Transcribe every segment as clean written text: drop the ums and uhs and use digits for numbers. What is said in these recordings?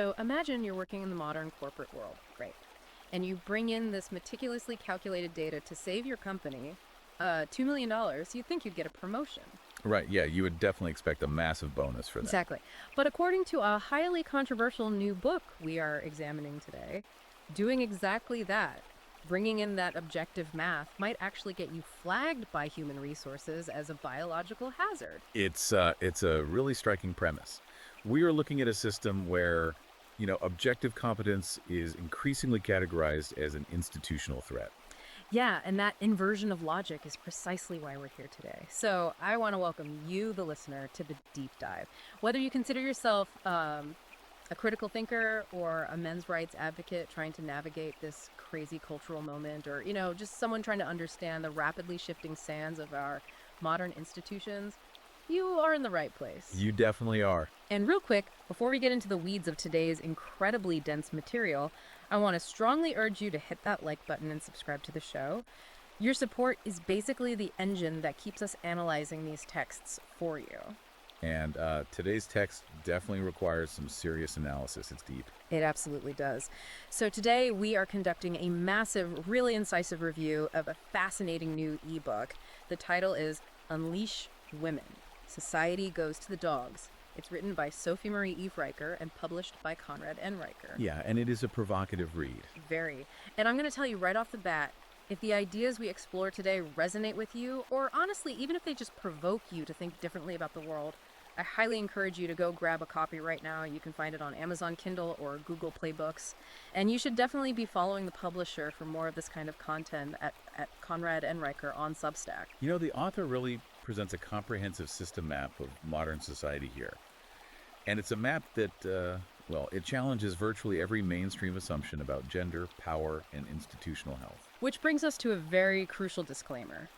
So imagine you're working in the modern corporate world, great, and you bring in this meticulously calculated data to save your company $2 million, you'd think you'd get a promotion. Right, yeah, you would definitely expect a massive bonus for that. Exactly. But according to a highly controversial new book we are examining today, doing exactly that, bringing in that objective math, might actually get you flagged by human resources as a biological hazard. It's a really striking premise. We are looking at a system where, objective competence is increasingly categorized as an institutional threat. Yeah, and that inversion of logic is precisely why we're here today. So I want to welcome you, the listener, to the deep dive. Whether you consider yourself a critical thinker or a men's rights advocate trying to navigate this crazy cultural moment, or, just someone trying to understand the rapidly shifting sands of our modern institutions, you are in the right place. You definitely are. And real quick, before we get into the weeds of today's incredibly dense material, I want to strongly urge you to hit that like button and subscribe to the show. Your support is basically the engine that keeps us analyzing these texts for you. And today's text definitely requires some serious analysis. It's deep. It absolutely does. So today we are conducting a massive, really incisive review of a fascinating new ebook. The title is Unleash Women. Society Goes to the Dogs. It's written by Sophie Marie Eve Riker and published by Conrad N. Riker. Yeah, and it is a provocative read. Very. And I'm going to tell you right off the bat, if the ideas we explore today resonate with you, or honestly, even if they just provoke you to think differently about the world, I highly encourage you to go grab a copy right now. You can find it on Amazon Kindle or Google Play Books. And you should definitely be following the publisher for more of this kind of content at Conrad N. Riker on Substack. The author really presents a comprehensive system map of modern society here. And it's a map that, it challenges virtually every mainstream assumption about gender, power, and institutional health. Which brings us to a very crucial disclaimer.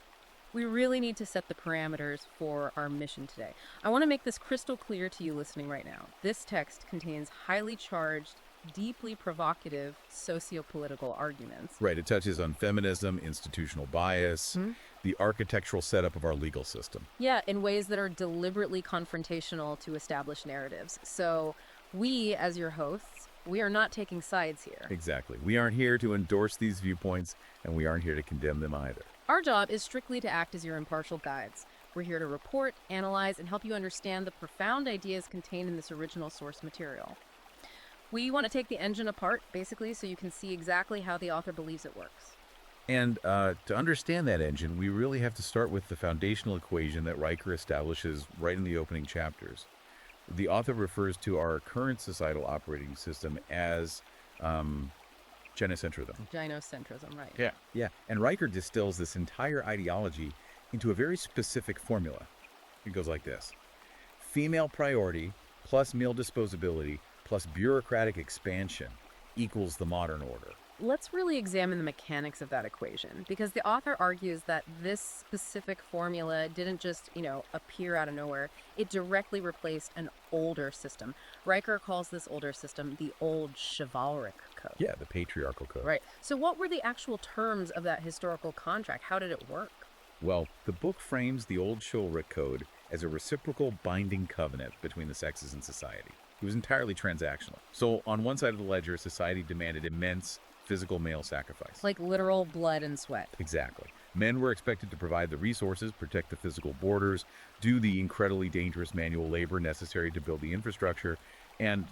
We really need to set the parameters for our mission today. I want to make this crystal clear to you listening right now. This text contains highly charged, deeply provocative socio-political arguments. Right, it touches on feminism, institutional bias, the architectural setup of our legal system. Yeah, in ways that are deliberately confrontational to established narratives. So we, as your hosts, we are not taking sides here. Exactly. We aren't here to endorse these viewpoints, and we aren't here to condemn them either. Our job is strictly to act as your impartial guides. We're here to report, analyze, and help you understand the profound ideas contained in this original source material. We want to take the engine apart, basically, so you can see exactly how the author believes it works. And to understand that engine, we really have to start with the foundational equation that Riker establishes right in the opening chapters. The author refers to our current societal operating system as genocentrism. Gynocentrism, right. Yeah. And Riker distills this entire ideology into a very specific formula. It goes like this. Female priority plus male disposability plus bureaucratic expansion equals the modern order. Let's really examine the mechanics of that equation, because the author argues that this specific formula didn't just, appear out of nowhere. It directly replaced an older system. Riker calls this older system the old chivalric code. Yeah, the patriarchal code. Right. So what were the actual terms of that historical contract? How did it work? Well, the book frames the old chivalric code as a reciprocal binding covenant between the sexes in society. It was entirely transactional. So on one side of the ledger, society demanded immense physical male sacrifice. Like literal blood and sweat. Exactly. Men were expected to provide the resources, protect the physical borders, do the incredibly dangerous manual labor necessary to build the infrastructure, and,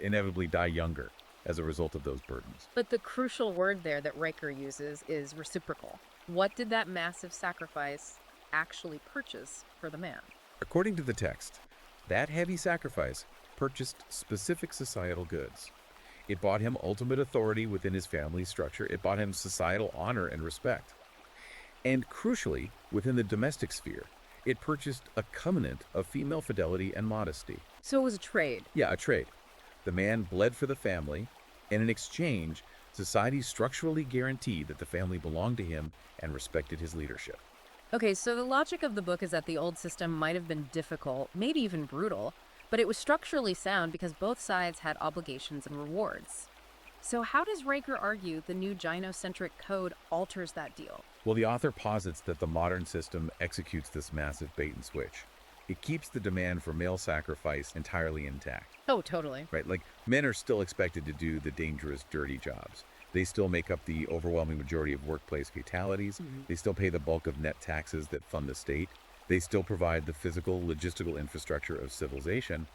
inevitably die younger as a result of those burdens. But the crucial word there that Riker uses is reciprocal. What did that massive sacrifice actually purchase for the man? According to the text, that heavy sacrifice purchased specific societal goods. It bought him ultimate authority within his family's structure. It bought him societal honor and respect. And crucially, within the domestic sphere, it purchased a covenant of female fidelity and modesty. So it was a trade. Yeah, a trade. The man bled for the family, and in exchange, society structurally guaranteed that the family belonged to him and respected his leadership. Okay, so the logic of the book is that the old system might have been difficult, maybe even brutal, but it was structurally sound because both sides had obligations and rewards. So how does Riker argue the new gynocentric code alters that deal? Well, the author posits that the modern system executes this massive bait and switch. It keeps the demand for male sacrifice entirely intact, Oh, totally. right? Like men are still expected to do the dangerous, dirty jobs. They still make up the overwhelming majority of workplace fatalities. Mhm. They still pay the bulk of net taxes that fund the state. They still provide the physical, logistical infrastructure of civilization.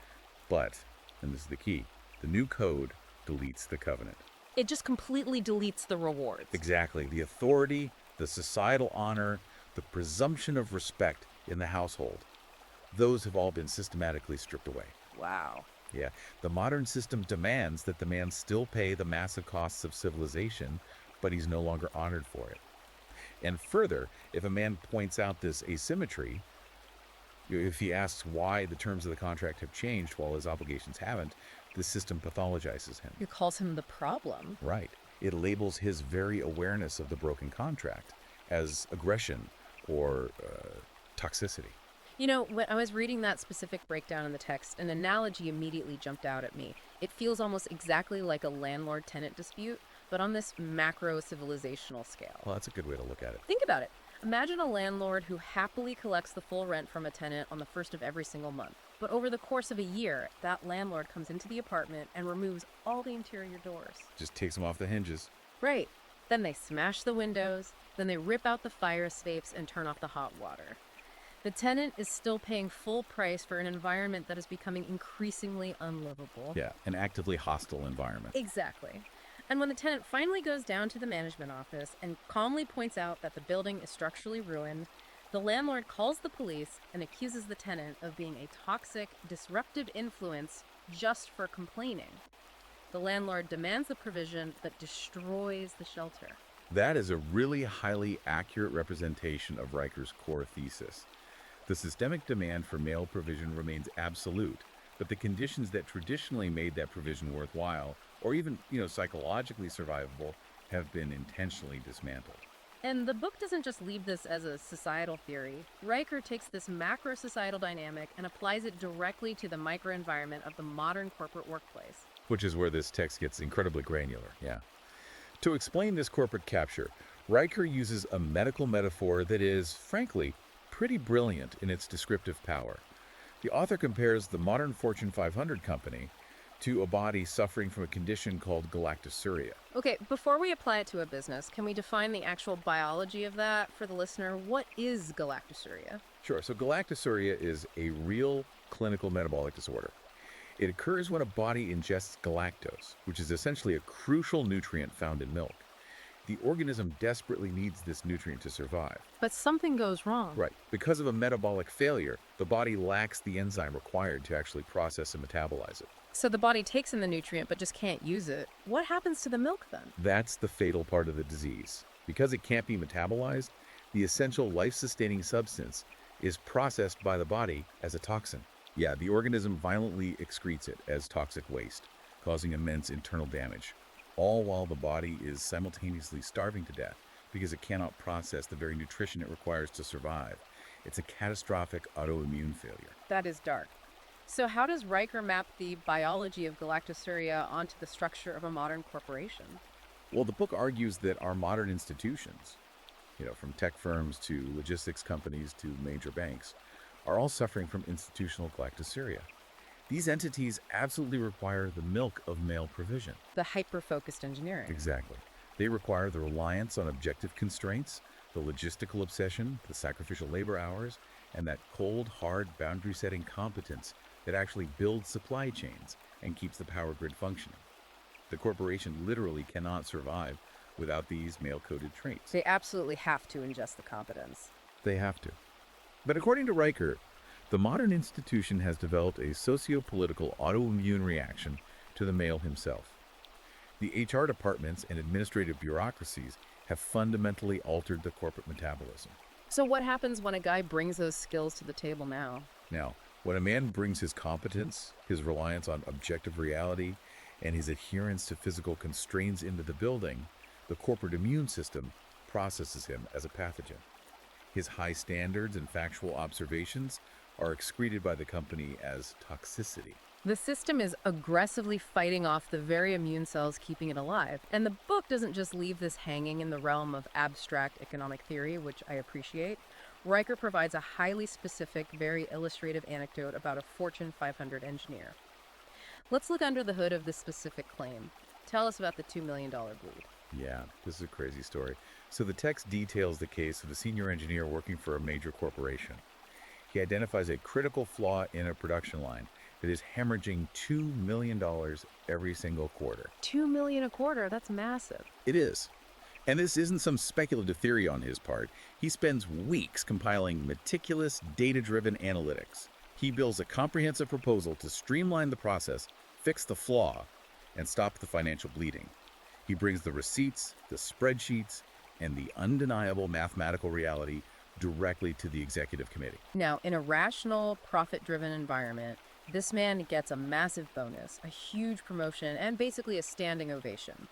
But, and this is the key, the new code deletes the covenant. It just completely deletes the rewards. Exactly. The authority, the societal honor, the presumption of respect in the household, those have all been systematically stripped away. Wow. Yeah, the modern system demands that the man still pay the massive costs of civilization, but he's no longer honored for it. And further, if a man points out this asymmetry, if he asks why the terms of the contract have changed while his obligations haven't, the system pathologizes him. It calls him the problem. Right. It labels his very awareness of the broken contract as aggression or toxicity. You know, when I was reading that specific breakdown in the text, an analogy immediately jumped out at me. It feels almost exactly like a landlord-tenant dispute, but on this macro civilizational scale. Well, that's a good way to look at it. Think about it. Imagine a landlord who happily collects the full rent from a tenant on the first of every single month. But over the course of a year, that landlord comes into the apartment and removes all the interior doors. Just takes them off the hinges. Right. Then they smash the windows, then they rip out the fire escapes and turn off the hot water. The tenant is still paying full price for an environment that is becoming increasingly unlivable. Yeah, an actively hostile environment. Exactly. And when the tenant finally goes down to the management office and calmly points out that the building is structurally ruined, the landlord calls the police and accuses the tenant of being a toxic, disruptive influence just for complaining. The landlord demands the provision but destroys the shelter. That is a really highly accurate representation of Riker's core thesis. The systemic demand for male provision remains absolute, but the conditions that traditionally made that provision worthwhile, or even, psychologically survivable, have been intentionally dismantled. And the book doesn't just leave this as a societal theory. Riker takes this macro societal dynamic and applies it directly to the microenvironment of the modern corporate workplace. Which is where this text gets incredibly granular, yeah. To explain this corporate capture, Riker uses a medical metaphor that is, frankly, pretty brilliant in its descriptive power. The author compares the modern Fortune 500 company to a body suffering from a condition called galactosuria. Okay, before we apply it to a business, can we define the actual biology of that for the listener? What is galactosuria? Sure, so galactosuria is a real clinical metabolic disorder. It occurs when a body ingests galactose, which is essentially a crucial nutrient found in milk. The organism desperately needs this nutrient to survive. But something goes wrong. Right. Because of a metabolic failure, the body lacks the enzyme required to actually process and metabolize it. So the body takes in the nutrient but just can't use it. What happens to the milk then? That's the fatal part of the disease. Because it can't be metabolized, the essential life-sustaining substance is processed by the body as a toxin. Yeah, the organism violently excretes it as toxic waste, causing immense internal damage, all while the body is simultaneously starving to death because it cannot process the very nutrition it requires to survive. It's a catastrophic autoimmune failure. That is dark. So how does Riker map the biology of galactosuria onto the structure of a modern corporation? Well, the book argues that our modern institutions, from tech firms to logistics companies to major banks, are all suffering from institutional galactosuria. These entities absolutely require the milk of male provision. The hyper-focused engineering. Exactly. They require the reliance on objective constraints, the logistical obsession, the sacrificial labor hours, and that cold, hard, boundary-setting competence that actually builds supply chains and keeps the power grid functioning. The corporation literally cannot survive without these male-coded traits. They absolutely have to ingest the competence. They have to. But according to Riker, the modern institution has developed a socio-political autoimmune reaction to the male himself. The HR departments and administrative bureaucracies have fundamentally altered the corporate metabolism. So what happens when a guy brings those skills to the table now? Now, when a man brings his competence, his reliance on objective reality, and his adherence to physical constraints into the building, the corporate immune system processes him as a pathogen. His high standards and factual observations are excreted by the company as toxicity. The system is aggressively fighting off the very immune cells keeping it alive. And the book doesn't just leave this hanging in the realm of abstract economic theory, which I appreciate. Riker provides a highly specific, very illustrative anecdote about a Fortune 500 engineer. Let's look under the hood of this specific claim. Tell us about the $2 million bleed. Yeah, this is a crazy story. So the text details the case of a senior engineer working for a major corporation. He identifies a critical flaw in a production line that is hemorrhaging $2 million every single quarter. $2 million a quarter, that's massive. It is. And this isn't some speculative theory on his part. He spends weeks compiling meticulous, data-driven analytics. He builds a comprehensive proposal to streamline the process, fix the flaw, and stop the financial bleeding. He brings the receipts, the spreadsheets, and the undeniable mathematical reality directly to the executive committee. Now, in a rational, profit-driven environment, this man gets a massive bonus, a huge promotion, and basically a standing ovation.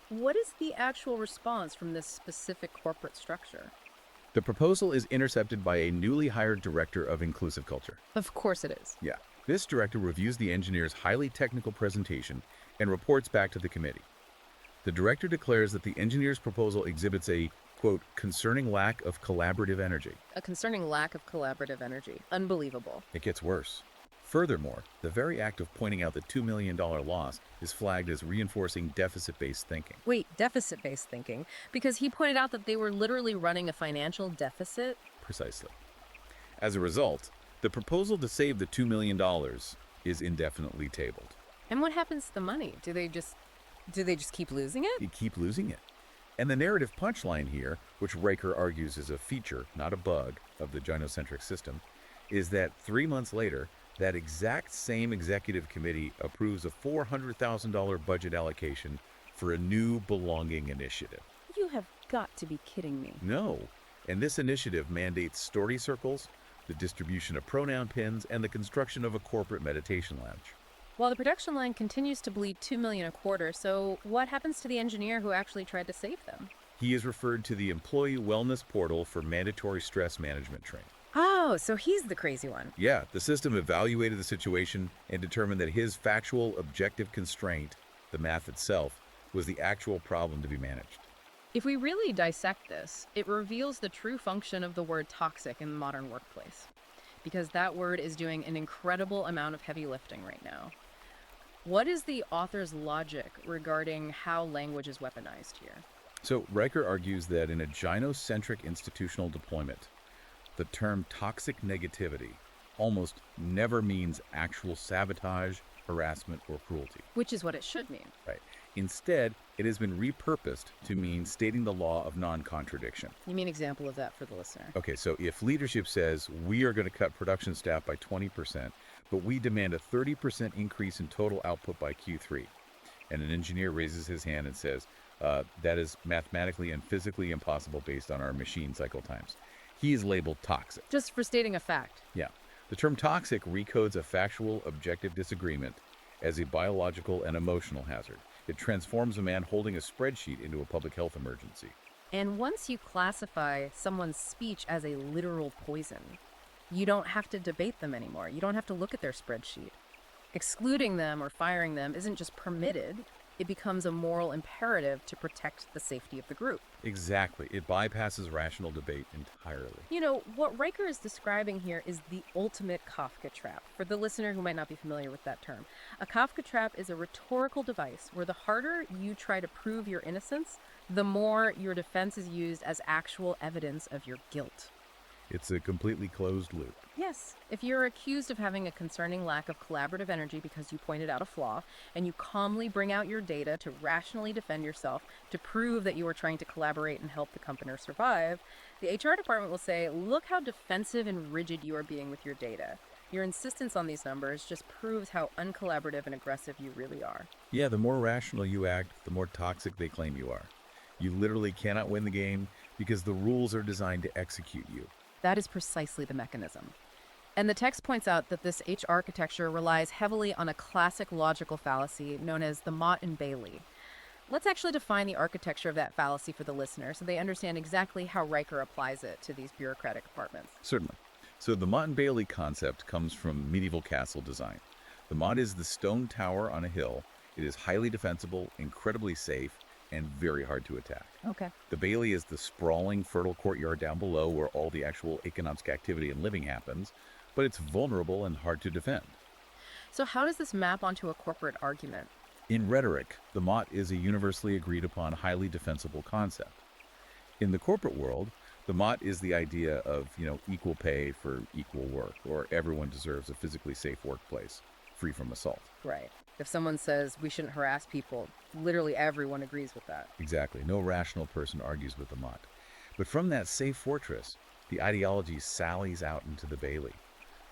What is the actual response from this specific corporate structure? The proposal is intercepted by a newly hired director of inclusive culture. Of course it is. Yeah. This director reviews the engineer's highly technical presentation and reports back to the committee. The director declares that the engineer's proposal exhibits a, quote, concerning lack of collaborative energy. A concerning lack of collaborative energy. Unbelievable. It gets worse. Furthermore, the very act of pointing out the $2 million loss is flagged as reinforcing deficit-based thinking. Wait, deficit-based thinking? Because he pointed out that they were literally running a financial deficit? Precisely. As a result, the proposal to save the $2 million is indefinitely tabled. And what happens to the money? Do they just keep losing it? You keep losing it. And the narrative punchline here, which Riker argues is a feature, not a bug, of the gynocentric system, is that 3 months later, that exact same executive committee approves a $400,000 budget allocation for a new belonging initiative. You have got to be kidding me. No. And this initiative mandates story circles, the distribution of pronoun pins, and the construction of a corporate meditation lounge. While the production line continues to bleed $2 million a quarter, so what happens to the engineer who actually tried to save them? He is referred to the Employee Wellness Portal for mandatory stress management training. Oh, so he's the crazy one. Yeah, the system evaluated the situation and determined that his factual objective constraint, the math itself, was the actual problem to be managed. If we really dissect this, it reveals the true function of the word toxic in the modern workplace, because that word is doing an incredible amount of heavy lifting right now. What is the author's logic regarding how language is weaponized here? So Riker argues that in a gynocentric institutional deployment, the term toxic negativity almost never means actual sabotage, harassment, or cruelty. Which is what it should mean. Right. Instead, it has been repurposed to mean stating the law of non-contradiction. You mean example of that for the listener? Okay, so if leadership says we are going to cut production staff by 20%, but we demand a 30% increase in total output by Q3, and an engineer raises his hand and says, that is mathematically and physically impossible based on our machine cycle times, he is labeled toxic. Just for stating a fact. Yeah. The term toxic recodes a factual, objective disagreement as a biological and emotional hazard. It transforms a man holding a spreadsheet into a public health emergency. And once you classify someone's speech as a literal poison, you don't have to debate them anymore. You don't have to look at their spreadsheet. Excluding them or firing them isn't just permitted, it becomes a moral imperative to protect the safety of the group. Exactly. It bypasses rational debate entirely. You know, what Riker is describing here is the ultimate Kafka trap. For the listener who might not be familiar with that term, a Kafka trap is a rhetorical device where the harder you try to prove your innocence, the more your defense is used as actual evidence of your guilt. It's a completely closed loop. Yes. If you're accused of having a concerning lack of collaborative energy because you pointed out a flaw, and you calmly bring out your data to rationally defend yourself, to prove that you are trying to collaborate and help the company survive, the HR department will say, look how defensive and rigid you are being with your data. Your insistence on these numbers just proves how uncollaborative and aggressive you really are. Yeah, the more rational you act, the more toxic they claim you are. You literally cannot win the game because the rules are designed to execute you. That is precisely the mechanism. And the text points out that this H architecture relies heavily on a classic logical fallacy known as the Mott and Bailey. Let's actually define the architecture of that fallacy for the listener so they understand exactly how Riker applies it to these bureaucratic departments. Certainly. So the Mott and Bailey concept comes from medieval castle design. The Mott is the stone tower on a hill. It is highly defensible, incredibly safe, and very hard to attack. Okay. The Bailey is the sprawling, fertile courtyard down below where all the actual economic activity and living happens, but it's vulnerable and hard to defend. So how does this map onto a corporate argument? In rhetoric, the Mott is a universally agreed upon, highly defensible concept. In the corporate world, the Mott is the idea of, equal pay for equal work, or everyone deserves a physically safe workplace, free from assault. Right. If someone says we shouldn't harass people, literally everyone agrees with that. Exactly. No rational person argues with the Mott. But from that safe fortress, the ideology sallies out into the Bailey.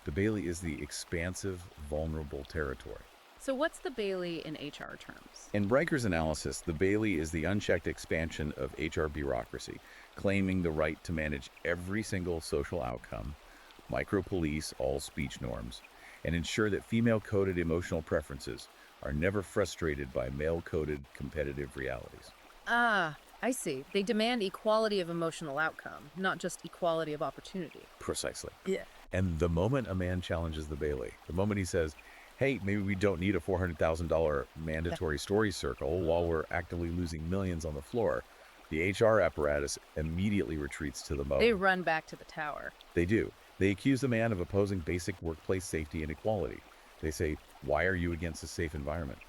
The Bailey is the expansive, vulnerable territory. So what's the Bailey in HR terms? In Riker's analysis, the Bailey is the unchecked expansion of HR bureaucracy, claiming the right to manage every single social outcome, micro-police all speech norms, and ensure that female-coded emotional preferences are never frustrated by male-coded competitive realities. Ah, I see. They demand equality of emotional outcome, not just equality of opportunity. Precisely. Yeah. And the moment a man challenges the Bailey, the moment he says, hey, maybe we don't need a $400,000 mandatory story circle while we're actively losing millions on the floor, the HR apparatus immediately retreats to the moat. They run back to the tower. They do. They accuse the man of opposing basic workplace safety and equality. They say, why are you against a safe environment?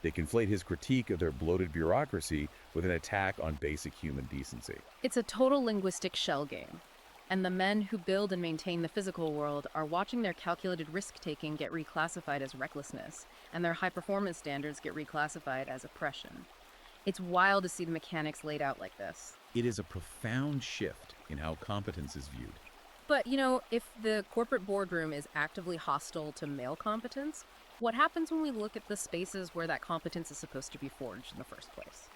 They conflate his critique of their bloated bureaucracy with an attack on basic human decency. It's a total linguistic shell game. And the men who build and maintain the physical world are watching their calculated risk-taking get reclassified as recklessness, and their high-performance standards get reclassified as oppression. It's wild to see the mechanics laid out like this. It is a profound shift in how competence is viewed. But, if the corporate boardroom is actively hostile to male competence, what happens when we look at the spaces where that competence is supposed to be forged in the first place?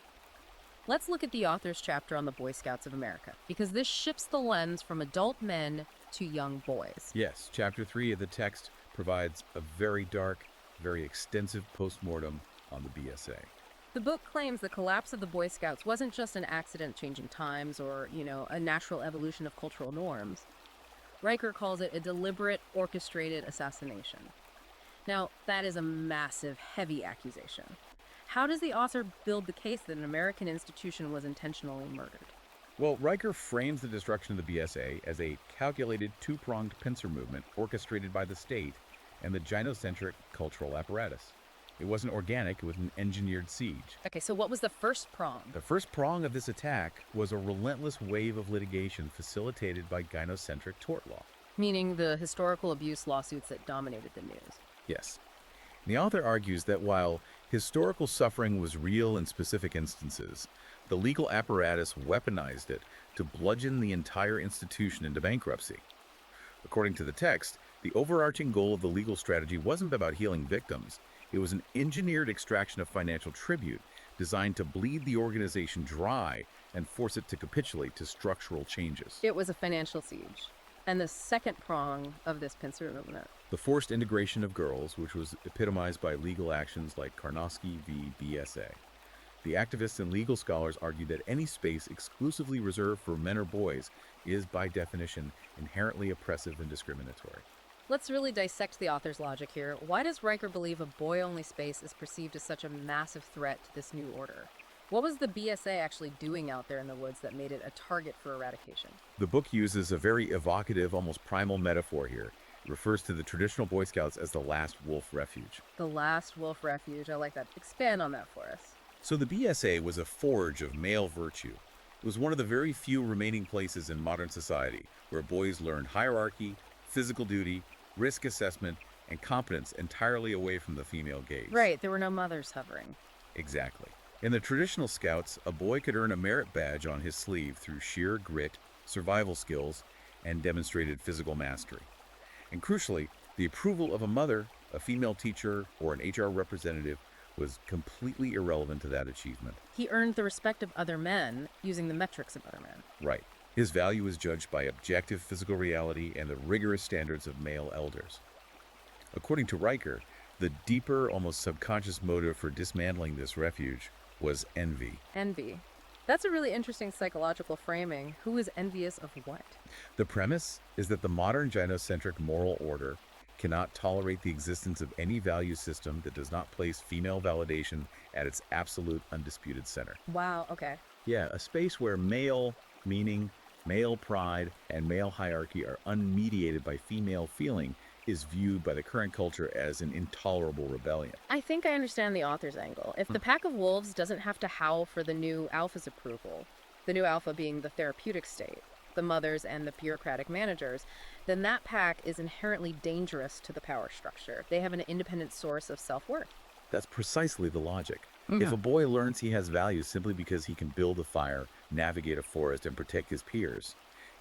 Let's look at the author's chapter on the Boy Scouts of America, because this shifts the lens from adult men to young boys. Yes, chapter 3 of the text provides a very dark, very extensive postmortem on the BSA. The book claims the collapse of the Boy Scouts wasn't just an accident changing times or, a natural evolution of cultural norms. Riker calls it a deliberate, orchestrated assassination. Now, that is a massive, heavy accusation. How does the author build the case that an American institution was intentionally murdered? Well, Riker frames the destruction of the BSA as a calculated two-pronged pincer movement orchestrated by the state and the gynocentric cultural apparatus. It wasn't organic, it was an engineered siege. Okay, so what was the first prong? The first prong of this attack was a relentless wave of litigation facilitated by gynocentric tort law. Meaning the historical abuse lawsuits that dominated the news. Yes. The author argues that while historical suffering was real in specific instances, the legal apparatus weaponized it to bludgeon the entire institution into bankruptcy. According to the text, the overarching goal of the legal strategy wasn't about healing victims. It was an engineered extraction of financial tribute designed to bleed the organization dry and force it to capitulate to structural changes. It was a financial siege. And the second prong of this pincer movement. The forced integration of girls, which was epitomized by legal actions like Karnofsky v. BSA. The activists and legal scholars argue that any space exclusively reserved for men or boys is, by definition, inherently oppressive and discriminatory. Let's really dissect the author's logic here. Why does Riker believe a boy-only space is perceived as such a massive threat to this new order? What was the BSA actually doing out there in the woods that made it a target for eradication? The book uses a very evocative, almost primal metaphor here. It refers to the traditional Boy Scouts as the last wolf refuge. The last wolf refuge. I like that. Expand on that for us. So the BSA was a forge of male virtue. It was one of the very few remaining places in modern society where boys learned hierarchy, physical duty, risk assessment, and competence entirely away from the female gaze. Right, there were no mothers hovering. Exactly. In the traditional Scouts, a boy could earn a merit badge on his sleeve through sheer grit, survival skills, and demonstrated physical mastery. And crucially, the approval of a mother, a female teacher, or an HR representative was completely irrelevant to that achievement. He earned the respect of other men using the metrics of other men. Right. His value is judged by objective physical reality and the rigorous standards of male elders. According to Riker, the deeper, almost subconscious motive for dismantling this refuge was envy. Envy. That's a really interesting psychological framing. Who is envious of what? The premise is that the modern gynocentric moral order cannot tolerate the existence of any value system that does not place female validation at its absolute undisputed center. Wow, okay. Yeah, a space where male meaning, male pride, and male hierarchy are unmediated by female feeling is viewed by the current culture as an intolerable rebellion. I think I understand the author's angle. If the pack of wolves doesn't have to howl for the new alpha's approval, the new alpha being the therapeutic state, the mothers and the bureaucratic managers, then that pack is inherently dangerous to the power structure. They have an independent source of self-worth. That's precisely the logic. If Mhm. a boy learns he has value simply because he can build a fire, navigate a forest, and protect his peers,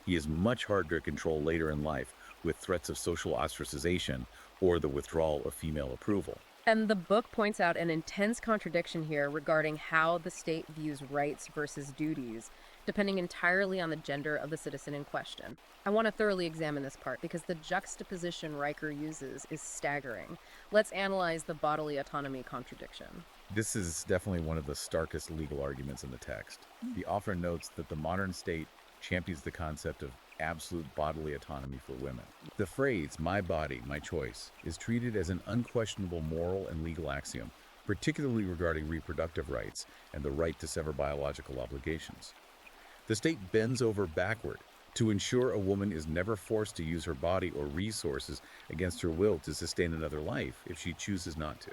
he is much harder to control later in life with threats of social ostracization or the withdrawal of female approval. And the book points out an intense contradiction here regarding how the state views rights versus duties, depending entirely on the gender of the citizen in question. I want to thoroughly examine this part because the juxtaposition Riker uses is staggering. Let's analyze the bodily autonomy contradiction. This is definitely one of the starkest legal arguments in the text. The author notes that the modern state champions the concept of absolute bodily autonomy for women. The phrase, my body, my choice, is treated as an unquestionable moral and legal axiom, particularly regarding reproductive rights and the right to sever biological obligations. The state bends over backward to ensure a woman is never forced to use her body or resources against her will to sustain another life if she chooses not to.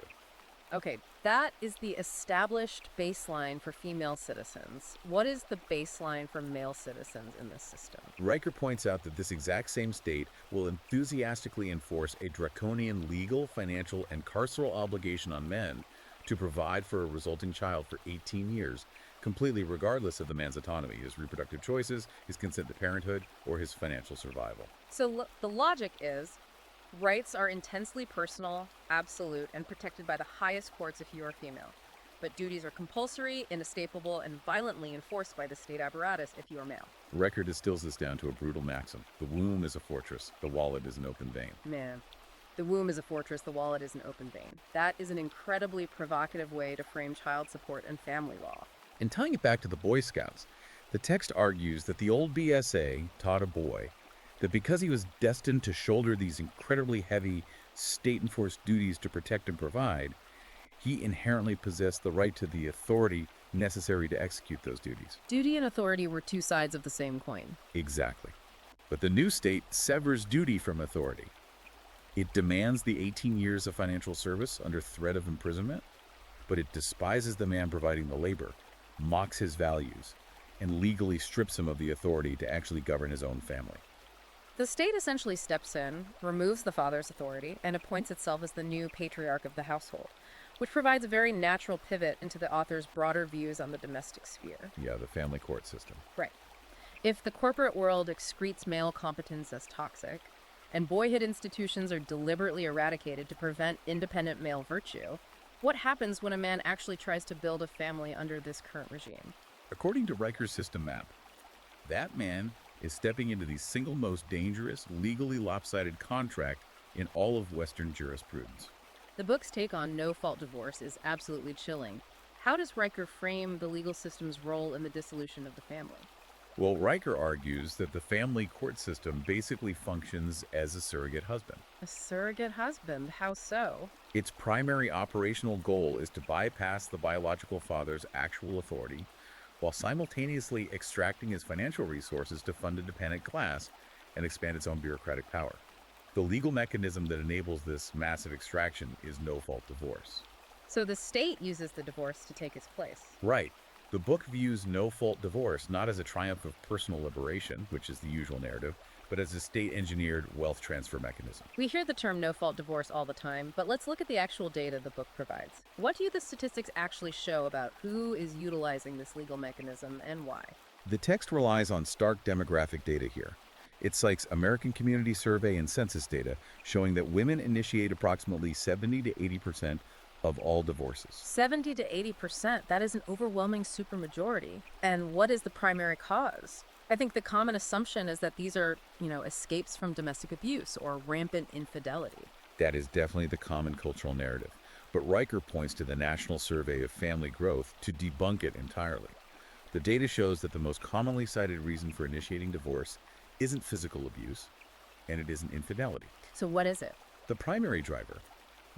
Okay, that is the established baseline for female citizens. What is the baseline for male citizens in this system? Riker points out that this exact same state will enthusiastically enforce a draconian legal, financial, and carceral obligation on men to provide for a resulting child for 18 years, completely regardless of the man's autonomy, his reproductive choices, his consent to parenthood, or his financial survival. So the logic is rights are intensely personal, absolute, and protected by the highest courts if you are female. But duties are compulsory, inescapable, and violently enforced by the state apparatus if you are male. Riker distills this down to a brutal maxim. The womb is a fortress, the wallet is an open vein. Man, the womb is a fortress, the wallet is an open vein. That is an incredibly provocative way to frame child support and family law. In tying it back to the Boy Scouts, the text argues that the old BSA taught a boy that because he was destined to shoulder these incredibly heavy, state-enforced duties to protect and provide, he inherently possessed the right to the authority necessary to execute those duties. Duty and authority were two sides of the same coin. Exactly. But the new state severs duty from authority. It demands the 18 years of financial service under threat of imprisonment, but it despises the man providing the labor, mocks his values, and legally strips him of the authority to actually govern his own family. The state essentially steps in, removes the father's authority, and appoints itself as the new patriarch of the household, which provides a very natural pivot into the author's broader views on the domestic sphere. Yeah, the family court system. Right. If the corporate world excretes male competence as toxic, and boyhood institutions are deliberately eradicated to prevent independent male virtue, what happens when a man actually tries to build a family under this current regime? According to Riker's system map, that man is stepping into the single most dangerous, legally lopsided contract in all of Western jurisprudence. The book's take on no-fault divorce is absolutely chilling. How does Riker frame the legal system's role in the dissolution of the family? Well, Riker argues that the family court system basically functions as a surrogate husband. A surrogate husband? How so? Its primary operational goal is to bypass the biological father's actual authority while simultaneously extracting his financial resources to fund a dependent class and expand its own bureaucratic power. The legal mechanism that enables this massive extraction is no-fault divorce. So the state uses the divorce to take its place. Right. The book views no-fault divorce not as a triumph of personal liberation, which is the usual narrative, but as a state-engineered wealth transfer mechanism. We hear the term no-fault divorce all the time, but let's look at the actual data the book provides. What do the statistics actually show about who is utilizing this legal mechanism and why? The text relies on stark demographic data here. It cites American Community Survey and census data showing that women initiate approximately 70 to 80% of all divorces. 70 to 80%, that is an overwhelming supermajority. And what is the primary cause? I think the common assumption is that these are, escapes from domestic abuse or rampant infidelity. That is definitely the common cultural narrative. But Riker points to the National Survey of Family Growth to debunk it entirely. The data shows that the most commonly cited reason for initiating divorce isn't physical abuse, and it isn't infidelity. So what is it? The primary driver,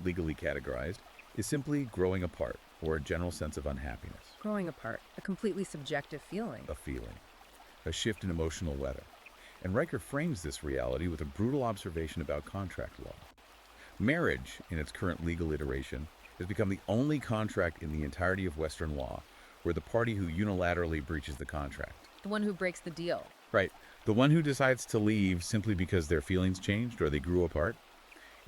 legally categorized, is simply growing apart or a general sense of unhappiness, Growing apart, a completely subjective feeling. a feeling, a shift in emotional weather. And Riker frames this reality with a brutal observation about contract law. Marriage, in its current legal iteration, has become the only contract in the entirety of Western law where the party who unilaterally breaches the contract. The one who breaks the deal. Right. The one who decides to leave simply because their feelings changed or they grew apart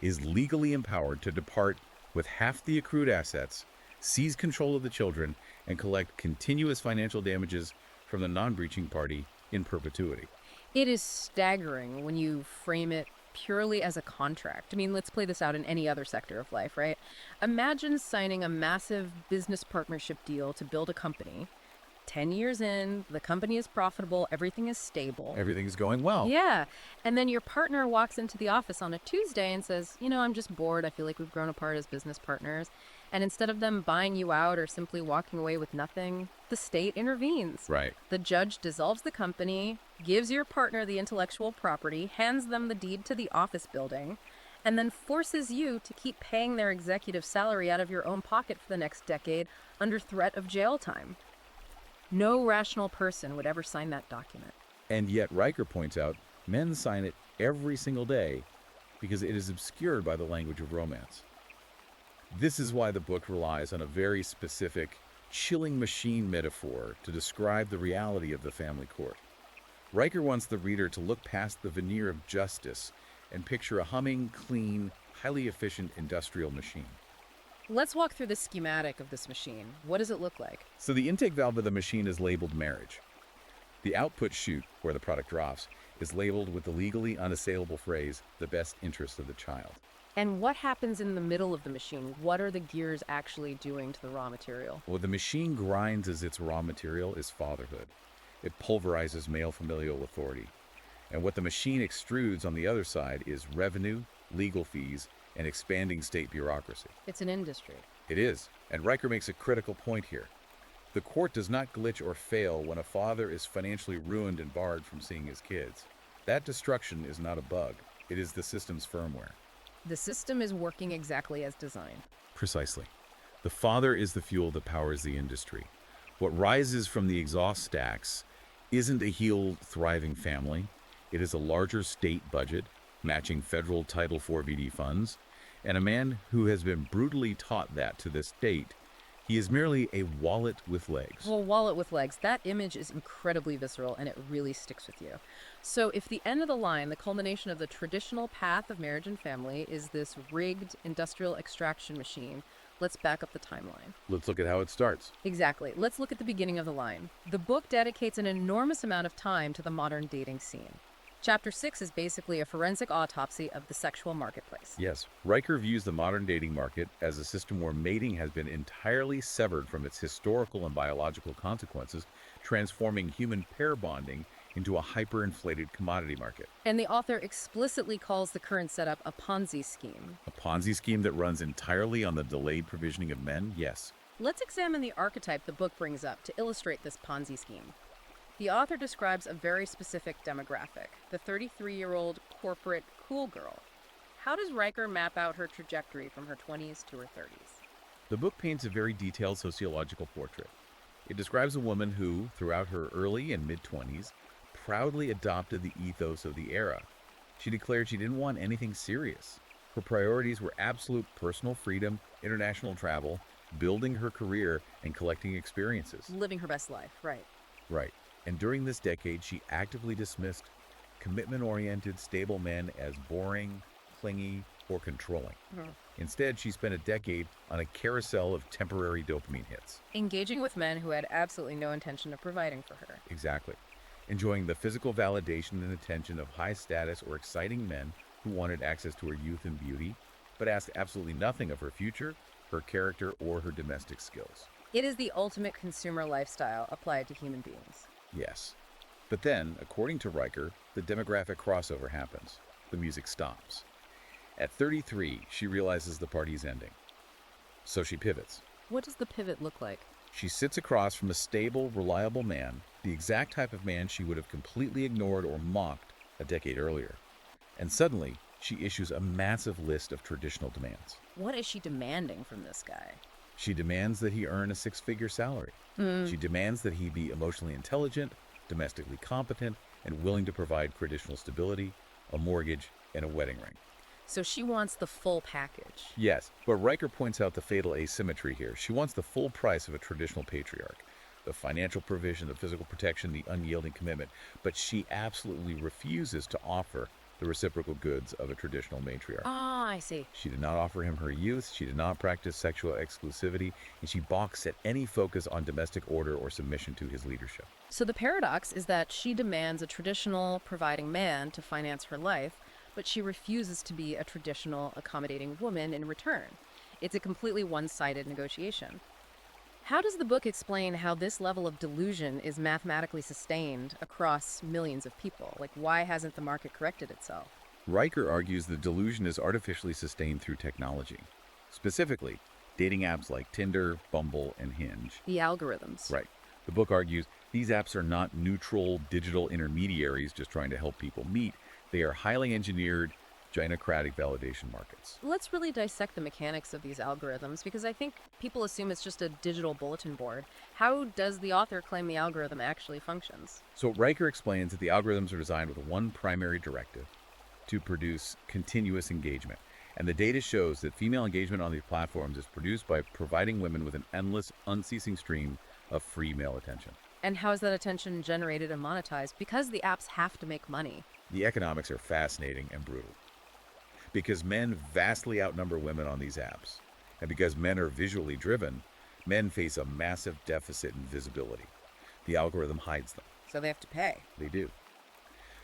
is legally empowered to depart with half the accrued assets, seize control of the children, and collect continuous financial damages from the non-breaching party in perpetuity. It is staggering when you frame it purely as a contract. I mean, let's play this out in any other sector of life, right? Imagine signing a massive business partnership deal to build a company. 10 years in, the company is profitable, everything is stable. Everything's going well. Yeah. And then your partner walks into the office on a Tuesday and says, I'm just bored. I feel like we've grown apart as business partners. And instead of them buying you out or simply walking away with nothing, the state intervenes. Right. The judge dissolves the company, gives your partner the intellectual property, hands them the deed to the office building, and then forces you to keep paying their executive salary out of your own pocket for the next decade under threat of jail time. No rational person would ever sign that document. And yet Riker points out men sign it every single day because it is obscured by the language of romance. This is why the book relies on a very specific, chilling machine metaphor to describe the reality of the family court. Riker wants the reader to look past the veneer of justice and picture a humming, clean, highly efficient industrial machine. Let's walk through the schematic of this machine. What does it look like? So the intake valve of the machine is labeled marriage. The output chute, where the product drops, is labeled with the legally unassailable phrase, the best interest of the child. And what happens in the middle of the machine? What are the gears actually doing to the raw material? What the machine grinds as its raw material is fatherhood. It pulverizes male familial authority. And what the machine extrudes on the other side is revenue, legal fees, and expanding state bureaucracy. It's an industry. It is, and Riker makes a critical point here. The court does not glitch or fail when a father is financially ruined and barred from seeing his kids. That destruction is not a bug. It is the system's firmware. The system is working exactly as designed. Precisely. The father is the fuel that powers the industry. What rises from the exhaust stacks isn't a healed, thriving family. It is a larger state budget, matching federal Title IV VD funds, and a man who has been brutally taught that to this date. He is merely a wallet with legs. Well, wallet with legs, that image is incredibly visceral and it really sticks with you. So if the end of the line, the culmination of the traditional path of marriage and family, is this rigged industrial extraction machine, let's back up the timeline. Let's look at how it starts. Exactly. Let's look at the beginning of the line. The book dedicates an enormous amount of time to the modern dating scene. Chapter 6 is basically a forensic autopsy of the sexual marketplace. Yes, Riker views the modern dating market as a system where mating has been entirely severed from its historical and biological consequences, transforming human pair bonding into a hyperinflated commodity market. And the author explicitly calls the current setup a Ponzi scheme. A Ponzi scheme that runs entirely on the delayed provisioning of men? Yes. Let's examine the archetype the book brings up to illustrate this Ponzi scheme. The author describes a very specific demographic, the 33-year-old corporate cool girl. How does Riker map out her trajectory from her 20s to her 30s? The book paints a very detailed sociological portrait. It describes a woman who, throughout her early and mid-20s, proudly adopted the ethos of the era. She declared she didn't want anything serious. Her priorities were absolute personal freedom, international travel, building her career, and collecting experiences. Living her best life, right. Right. And during this decade, she actively dismissed commitment-oriented, stable men as boring, clingy, or controlling. Instead, she spent a decade on a carousel of temporary dopamine hits. Engaging with men who had absolutely no intention of providing for her. Exactly. Enjoying the physical validation and attention of high-status or exciting men who wanted access to her youth and beauty, but asked absolutely nothing of her future, her character, or her domestic skills. It is the ultimate consumer lifestyle applied to human beings. Yes. But then, according to Riker, the demographic crossover happens. The music stops. At 33, she realizes the party's ending. So she pivots. What does the pivot look like? She sits across from a stable, reliable man, the exact type of man she would have completely ignored or mocked a decade earlier. And suddenly, She issues a massive list of traditional demands. What is she demanding from this guy? She demands that he earn a six-figure salary. Mm. She demands that he be emotionally intelligent, domestically competent, and willing to provide traditional stability, a mortgage, and a wedding ring. So she wants the full package. Yes, but Riker points out the fatal asymmetry here. She wants the full price of a traditional patriarch, the financial provision, the physical protection, the unyielding commitment, but she absolutely refuses to offer the reciprocal goods of a traditional matriarch. Ah, I see. She did not offer him her youth, she did not practice sexual exclusivity, and she balks at any focus on domestic order or submission to his leadership. So the paradox is that she demands a traditional providing man to finance her life, but she refuses to be a traditional accommodating woman in return. It's a completely one-sided negotiation. How does the book explain how this level of delusion is mathematically sustained across millions of people? Like, why hasn't the market corrected itself? Riker argues the delusion is artificially sustained through technology. Specifically, dating apps like Tinder, Bumble, and Hinge. The algorithms. Right. The book argues these apps are not neutral digital intermediaries just trying to help people meet. They are highly engineered, gynocratic validation markets. Let's really dissect the mechanics of these algorithms because I think people assume it's just a digital bulletin board. How does the author claim the algorithm actually functions? So Riker explains that the algorithms are designed with one primary directive: to produce continuous engagement. And the data shows that female engagement on these platforms is produced by providing women with an endless, unceasing stream of free male attention. And how is that attention generated and monetized? Because the apps have to make money. The economics are fascinating and brutal. Because men vastly outnumber women on these apps, and because men are visually driven, men face a massive deficit in visibility. The algorithm hides them. So they have to pay. They do.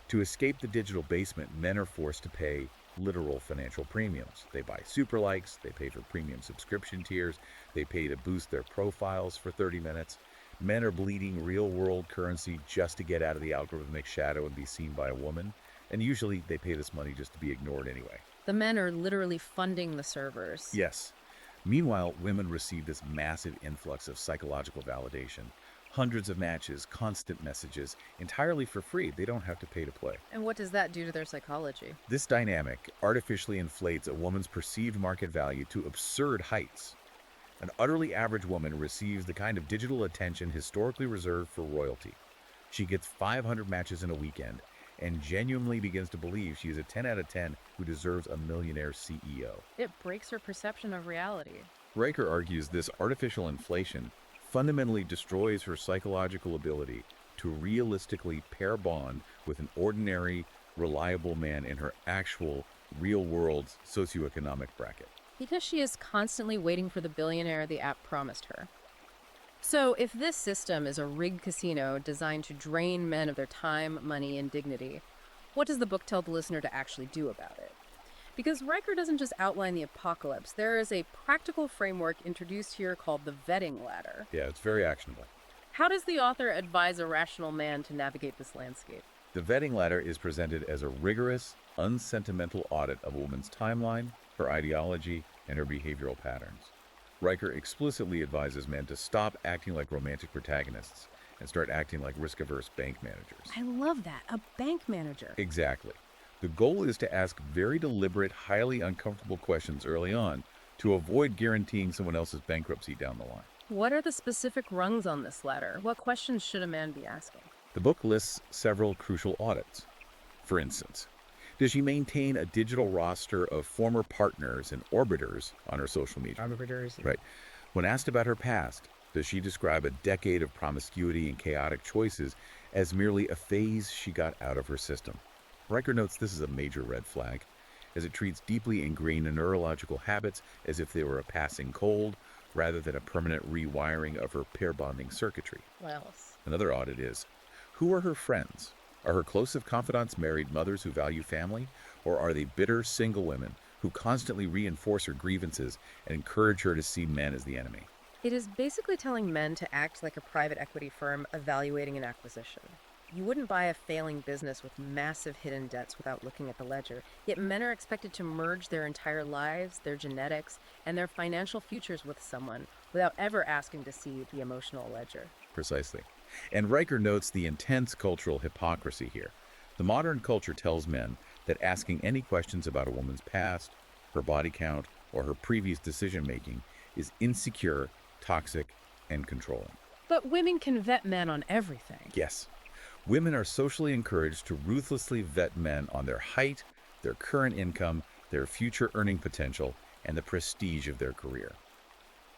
To escape the digital basement, men are forced to pay literal financial premiums. They buy super likes, they pay for premium subscription tiers, they pay to boost their profiles for 30 minutes. Men are bleeding real-world currency just to get out of the algorithmic shadow and be seen by a woman, and usually they pay this money just to be ignored anyway. The men are literally funding the servers. Yes. Meanwhile, women receive this massive influx of psychological validation. Hundreds of matches, constant messages, entirely for free. They don't have to pay to play. And what does that do to their psychology? This dynamic artificially inflates a woman's perceived market value to absurd heights. An utterly average woman receives the kind of digital attention historically reserved for royalty. She gets 500 matches in a weekend and genuinely begins to believe she is a 10 out of 10 who deserves a millionaire CEO. It breaks her perception of reality. Riker argues this artificial inflation fundamentally destroys her psychological ability to realistically pair bond with an ordinary, reliable man in her actual, real-world socioeconomic bracket. Because she is constantly waiting for the billionaire the app promised her. So, if this system is a rigged casino designed to drain men of their time, money, and dignity, what does the book tell the listener to actually do about it? Because Riker doesn't just outline the apocalypse, there is a practical framework introduced here called the vetting ladder. Yeah, it's very actionable. How does the author advise a rational man to navigate this landscape? The vetting ladder is presented as a rigorous, unsentimental audit of a woman's timeline, her ideology, and her behavioral patterns. Riker explicitly advises men to stop acting like romantic protagonists and start acting like risk-averse bank managers. I love that. A bank manager. Exactly. The goal is to ask very deliberate, highly uncomfortable questions early on to avoid guaranteeing someone else's bankruptcy down the line. What are the specific rungs on this ladder? What questions should a man be asking? The book lists several crucial audits. For instance, does she maintain a digital roster of former partners and orbiters on her social media? Arbiters. Right. When asked about her past, does she describe a decade of promiscuity and chaotic choices as merely a phase she got out of her system? Riker notes this is a major red flag, as it treats deeply ingrained neurological habits as if they were a passing cold, rather than a permanent rewiring of her pair bonding circuitry. What else? Another audit is, who are her friends? Are her closest confidants married mothers who value family, or are they bitter single women who constantly reinforce her grievances and encourage her to see men as the enemy? It is basically telling men to act like a private equity firm evaluating an acquisition. You wouldn't buy a failing business with massive hidden debts without looking at the ledger, yet men are expected to merge their entire lives, their genetics, and their financial futures with someone without ever asking to see the emotional ledger. Precisely. And Riker notes the intense cultural hypocrisy here. The modern culture tells men that asking any questions about a woman's past, her body count, or her previous decision making is insecure, toxic, and controlling. But women can vet men on everything. Yes, women are socially encouraged to ruthlessly vet men on their height, their current income, their future earning potential, and the prestige of their career.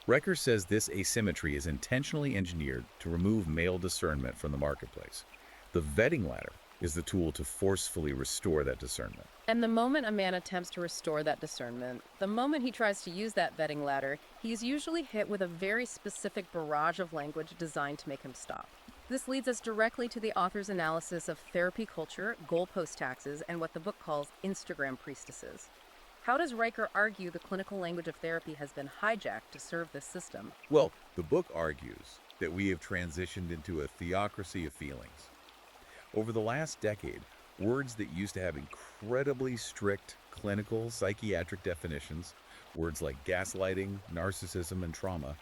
Riker says this asymmetry is intentionally engineered to remove male discernment from the marketplace. The vetting ladder is the tool to forcefully restore that discernment. And the moment a man attempts to restore that discernment, the moment he tries to use that vetting ladder, he's usually hit with a very specific barrage of language designed to make him stop. This leads us directly to the author's analysis of therapy culture, goalpost taxes, and what the book calls Instagram priestesses. How does Riker argue the clinical language of therapy has been hijacked to serve this system? Well, the book argues that we have transitioned into a theocracy of feelings. Over the last decade, words that used to have incredibly strict clinical psychiatric definitions, words like gaslighting, narcissism, and trauma,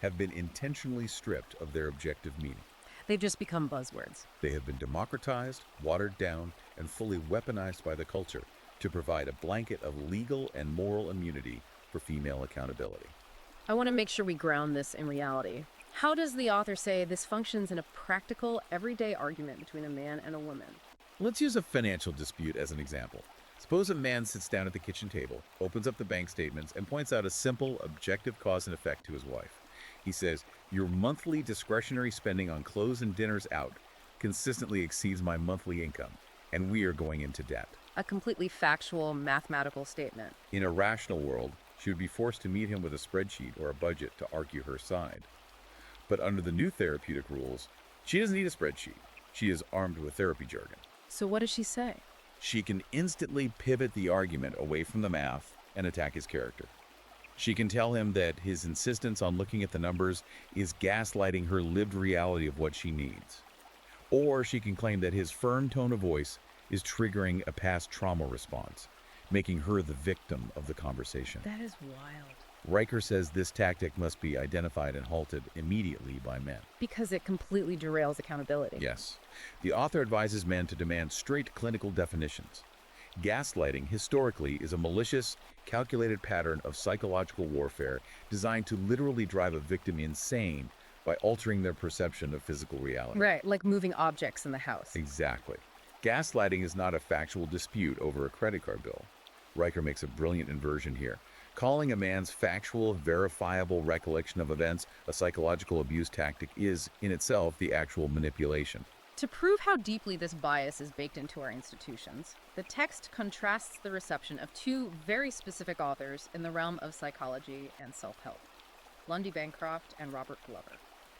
have been intentionally stripped of their objective meaning. They've just become buzzwords. They have been democratized, watered down, and fully weaponized by the culture to provide a blanket of legal and moral immunity for female accountability. I want to make sure we ground this in reality. How does the author say this functions in a practical, everyday argument between a man and a woman? Let's use a financial dispute as an example. Suppose a man sits down at the kitchen table, opens up the bank statements, and points out a simple, objective cause and effect to his wife. He says, "Your monthly discretionary spending on clothes and dinners out consistently exceeds my monthly income, and we are going into debt." A completely factual, mathematical statement. In a rational world, she would be forced to meet him with a spreadsheet or a budget to argue her side. But under the new therapeutic rules, she doesn't need a spreadsheet. She is armed with therapy jargon. So what does she say? She can instantly pivot the argument away from the math and attack his character. She can tell him that his insistence on looking at the numbers is gaslighting her lived reality of what she needs. Or she can claim that his firm tone of voice is triggering a past trauma response, making her the victim of the conversation. That is wild. Riker says this tactic must be identified and halted immediately by men. Because it completely derails accountability. Yes. The author advises men to demand straight clinical definitions. Gaslighting, historically, is a malicious, calculated pattern of psychological warfare designed to literally drive a victim insane by altering their perception of physical reality. Right, like moving objects in the house. Exactly. Gaslighting is not a factual dispute over a credit card bill. Riker makes a brilliant inversion here. Calling a man's factual, verifiable recollection of events a psychological abuse tactic is, in itself, the actual manipulation. To prove how deeply this bias is baked into our institutions, the text contrasts the reception of two very specific authors in the realm of psychology and self-help, Lundy Bancroft and Robert Glover.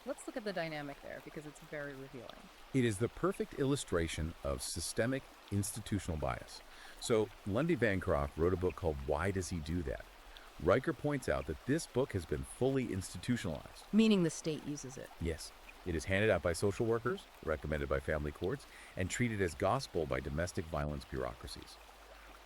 Let's look at the dynamic there because it's very revealing. It is the perfect illustration of systemic institutional bias. So, Lundy Bancroft wrote a book called Why Does He Do That? Riker points out that this book has been fully institutionalized. Meaning the state uses it. Yes, it is handed out by social workers, recommended by family courts, and treated as gospel by domestic violence bureaucracies.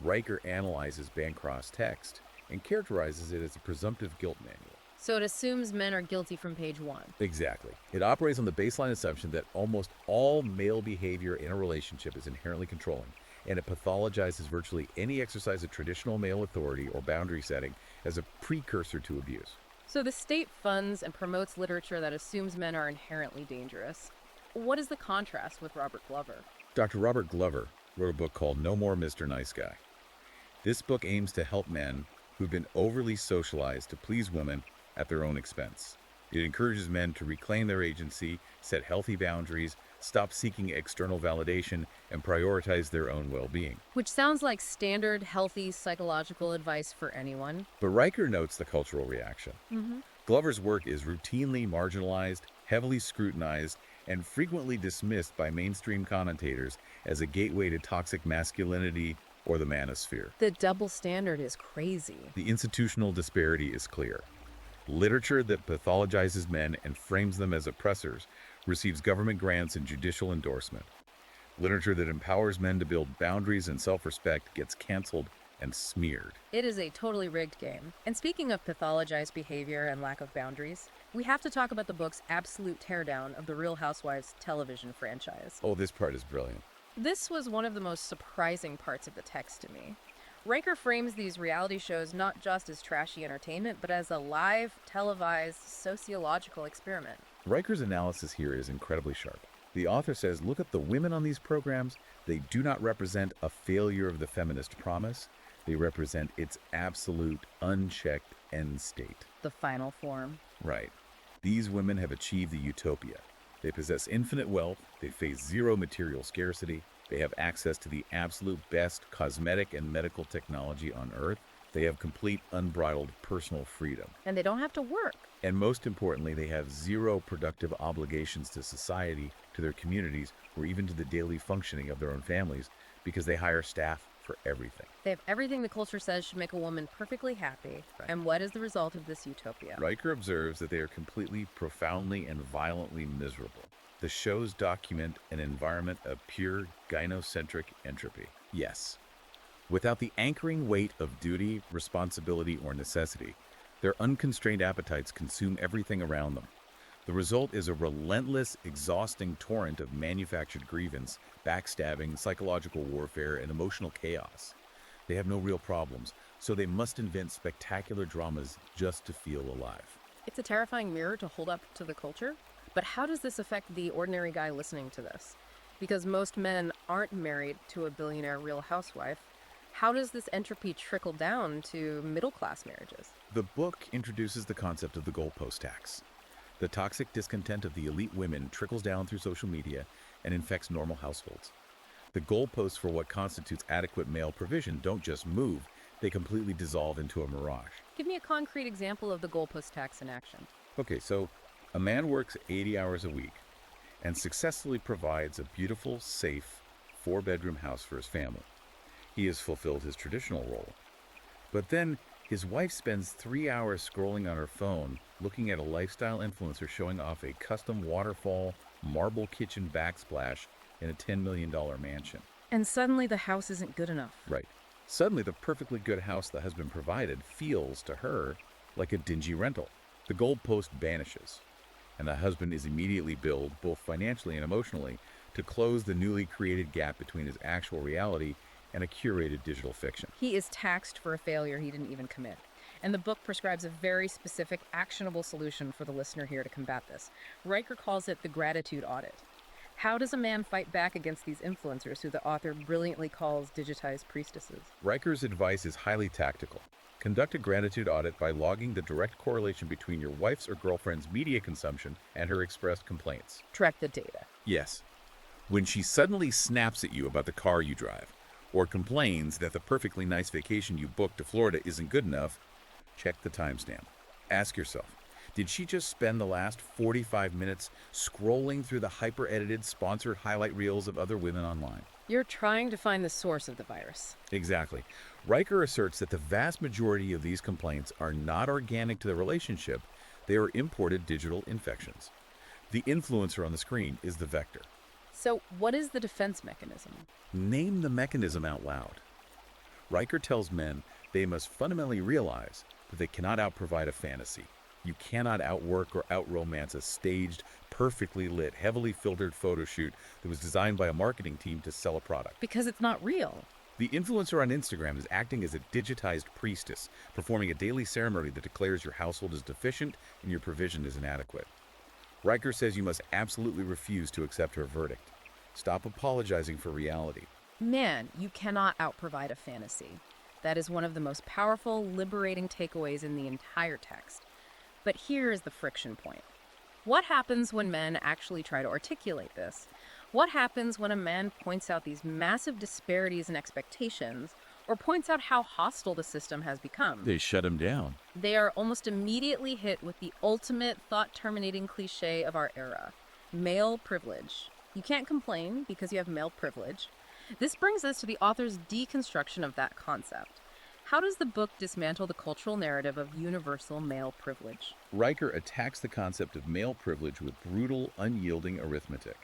Riker analyzes Bancroft's text and characterizes it as a presumptive guilt manual. So it assumes men are guilty from page 1. Exactly. It operates on the baseline assumption that almost all male behavior in a relationship is inherently controlling, and it pathologizes virtually any exercise of traditional male authority or boundary setting as a precursor to abuse. So the state funds and promotes literature that assumes men are inherently dangerous. What is the contrast with Robert Glover? Dr. Robert Glover wrote a book called No More Mr. Nice Guy. This book aims to help men who've been overly socialized to please women at their own expense. It encourages men to reclaim their agency, set healthy boundaries, stop seeking external validation, and prioritize their own well-being. Which sounds like standard, healthy psychological advice for anyone. But Riker notes the cultural reaction. Glover's work is routinely marginalized, heavily scrutinized, and frequently dismissed by mainstream commentators as a gateway to toxic masculinity or the manosphere. The double standard is crazy. The institutional disparity is clear. Literature that pathologizes men and frames them as oppressors receives government grants and judicial endorsement. Literature that empowers men to build boundaries and self-respect gets canceled and smeared. It is a totally rigged game. And speaking of pathologized behavior and lack of boundaries, we have to talk about the book's absolute teardown of the Real Housewives television franchise. Oh, this part is brilliant. This was one of the most surprising parts of the text to me. Riker frames these reality shows not just as trashy entertainment, but as a live, televised sociological experiment. Riker's analysis here is incredibly sharp. The author says, look at the women on these programs. They do not represent a failure of the feminist promise. They represent its absolute, unchecked end state. The final form. Right. These women have achieved the utopia. They possess infinite wealth, they face zero material scarcity, they have access to the absolute best cosmetic and medical technology on Earth, they have complete unbridled personal freedom. And they don't have to work. And most importantly, they have zero productive obligations to society, to their communities, or even to the daily functioning of their own families, because they hire staff for everything. They have everything the culture says should make a woman perfectly happy. Right. And what is the result of this utopia? Riker observes that they are completely, profoundly, and violently miserable. The shows document an environment of pure gynocentric entropy. Yes. Without the anchoring weight of duty, responsibility, or necessity, their unconstrained appetites consume everything around them. The result is a relentless, exhausting torrent of manufactured grievance, backstabbing, psychological warfare, and emotional chaos. They have no real problems, so they must invent spectacular dramas just to feel alive. It's a terrifying mirror to hold up to the culture. But how does this affect the ordinary guy listening to this? Because most men aren't married to a billionaire real housewife. How does this entropy trickle down to middle-class marriages? The book introduces the concept of the goalpost tax. The toxic discontent of the elite women trickles down through social media and infects normal households. The goalposts for what constitutes adequate male provision don't just move, they completely dissolve into a mirage. Give me a concrete example of the goalpost tax in action. Okay, so a man works 80 hours a week and successfully provides a beautiful, safe, 4-bedroom house for his family. He has fulfilled his traditional role. But then his wife spends 3 hours scrolling on her phone, looking at a lifestyle influencer showing off a custom waterfall, marble kitchen backsplash in a $10 million mansion. And suddenly the house isn't good enough. Right. Suddenly the perfectly good house the husband provided feels, to her, like a dingy rental. The goalpost vanishes, and the husband is immediately billed, both financially and emotionally, to close the newly created gap between his actual reality and a curated digital fiction. He is taxed for a failure he didn't even commit. And the book prescribes a very specific, actionable solution for the listener here to combat this. Riker calls it the gratitude audit. How does a man fight back against these influencers who the author brilliantly calls digitized priestesses? Riker's advice is highly tactical. Conduct a gratitude audit by logging the direct correlation between your wife's or girlfriend's media consumption and her expressed complaints. Track the data. Yes. When she suddenly snaps at you about the car you drive, or complains that the perfectly nice vacation you booked to Florida isn't good enough, check the timestamp. Ask yourself, did she just spend the last 45 minutes scrolling through the hyper-edited, sponsored highlight reels of other women online? You're trying to find the source of the virus. Exactly. Riker asserts that the vast majority of these complaints are not organic to the relationship, they are imported digital infections. The influencer on the screen is the vector. So, what is the defense mechanism? Name the mechanism out loud. Riker tells men they must fundamentally realize that they cannot outprovide a fantasy. You cannot outwork or outromance a staged, perfectly lit, heavily filtered photo shoot that was designed by a marketing team to sell a product. Because it's not real. The influencer on Instagram is acting as a digitized priestess, performing a daily ceremony that declares your household is deficient and your provision is inadequate. Riker says you must absolutely refuse to accept her verdict. Stop apologizing for reality. Man, you cannot outprovide a fantasy. That is one of the most powerful, liberating takeaways in the entire text. But here is the friction point. What happens when men actually try to articulate this? What happens when a man points out these massive disparities in expectations, or points out how hostile the system has become? They shut him down. They are almost immediately hit with the ultimate thought-terminating cliche of our era: male privilege. You can't complain because you have male privilege. This brings us to the author's deconstruction of that concept. How does the book dismantle the cultural narrative of universal male privilege? Riker attacks the concept of male privilege with brutal, unyielding arithmetic.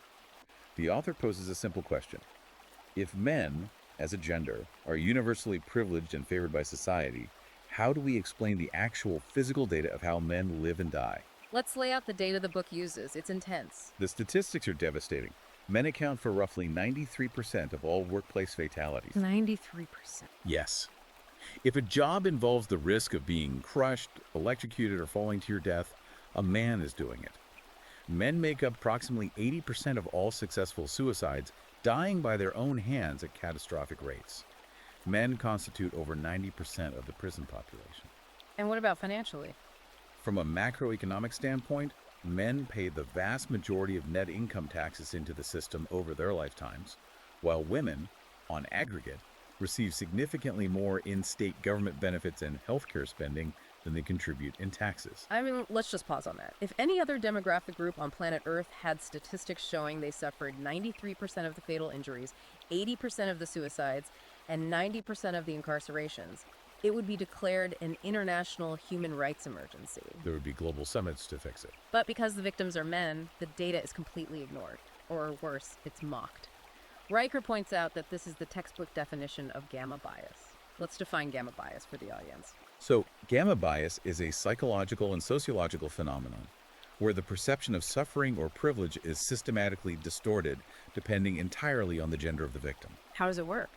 The author poses a simple question. If men, as a gender, are universally privileged and favored by society, how do we explain the actual physical data of how men live and die? Let's lay out the data the book uses. It's intense. The statistics are devastating. Men account for roughly 93% of all workplace fatalities. 93%. Yes. If a job involves the risk of being crushed, electrocuted, or falling to your death, a man is doing it. Men make up approximately 80% of all successful suicides, dying by their own hands at catastrophic rates. Men constitute over 90% of the prison population. And what about financially? From a macroeconomic standpoint, men pay the vast majority of net income taxes into the system over their lifetimes, while women, on aggregate, receive significantly more in-state government benefits and healthcare spending than they contribute in taxes. I mean, let's just pause on that. If any other demographic group on planet Earth had statistics showing they suffered 93% of the fatal injuries, 80% of the suicides, and 90% of the incarcerations, it would be declared an international human rights emergency. There would be global summits to fix it. But because the victims are men, the data is completely ignored. Or worse, it's mocked. Riker points out that this is the textbook definition of gamma bias. Let's define gamma bias for the audience. So, gamma bias is a psychological and sociological phenomenon where the perception of suffering or privilege is systematically distorted depending entirely on the gender of the victim. How does it work?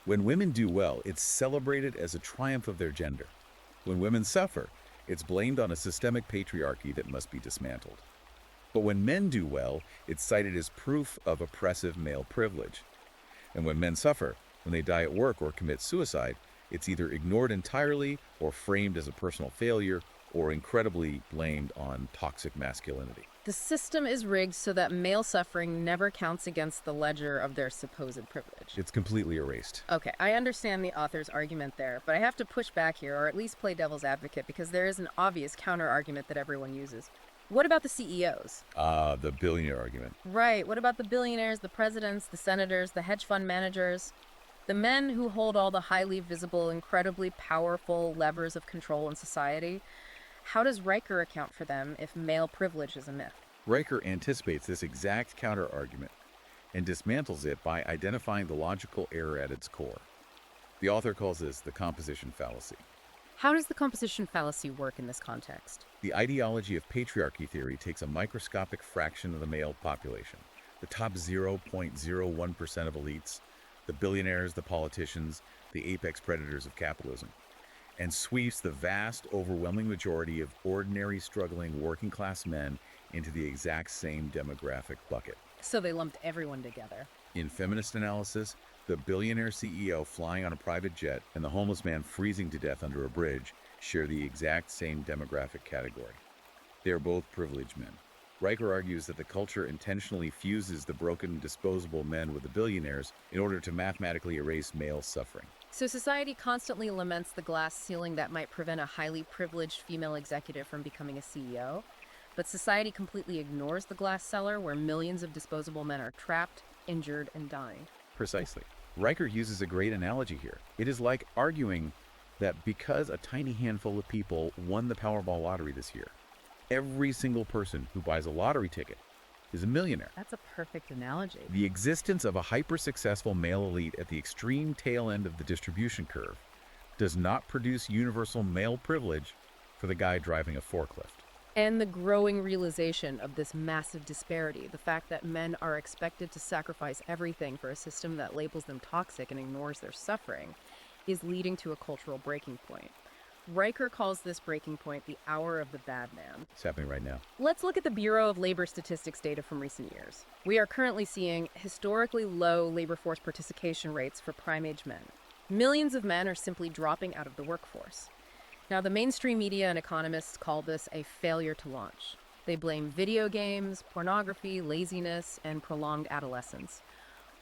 When women do well, it's celebrated as a triumph of their gender. When women suffer, it's blamed on a systemic patriarchy that must be dismantled. But when men do well, it's cited as proof of oppressive male privilege. And when men suffer, when they die at work or commit suicide, it's either ignored entirely or framed as a personal failure or incredibly blamed on toxic masculinity. The system is rigged so that male suffering never counts against the ledger of their supposed privilege. It's completely erased. Okay, I understand the author's argument there, but I have to push back here, or at least play devil's advocate, because there is an obvious counter-argument that everyone uses. What about the CEOs? The billionaire argument. Right, what about the billionaires, the presidents, the senators, the hedge fund managers? The men who hold all the highly visible, incredibly powerful levers of control in society? How does Riker account for them if male privilege is a myth? Riker anticipates this exact counter-argument and dismantles it by identifying the logical error at its core. The author calls this the composition fallacy. How does the composition fallacy work in this context? The ideology of patriarchy theory takes a microscopic fraction of the male population, the top 0.01% of elites, the billionaires, the politicians, the apex predators of capitalism, and sweeps the vast, overwhelming majority of ordinary, struggling, working-class men into the exact same demographic bucket. So they lumped everyone together. In feminist analysis, the billionaire CEO flying on a private jet and the homeless man freezing to death under a bridge share the exact same demographic category. They are both privileged men. Riker argues that the culture intentionally fuses the broken, disposable men with the billionaires in order to mathematically erase male suffering. So society constantly laments the glass ceiling that might prevent a highly privileged female executive from becoming a CEO, but society completely ignores the glass cellar where millions of disposable men are trapped, injured, and dying. Precisely. Riker uses a great analogy here. It is like arguing that because a tiny handful of people won the Powerball lottery this year, every single person who buys a lottery ticket is a millionaire. That's a perfect analogy. The existence of a hyper-successful male elite at the extreme tail end of the distribution curve does not produce universal male privilege for the guy driving a forklift. And the growing realization of this massive disparity, the fact that men are expected to sacrifice everything for a system that labels them toxic and ignores their suffering, is leading to a cultural breaking point. Riker calls this breaking point the hour of the bad man. It's happening right now. Let's look at the Bureau of Labor Statistics data from recent years. We are currently seeing historically low labor force participation rates for prime-age men. Millions of men are simply dropping out of the workforce. Now, the mainstream media and economists call this a failure to launch. They blame video games, pornography, laziness, and prolonged adolescence.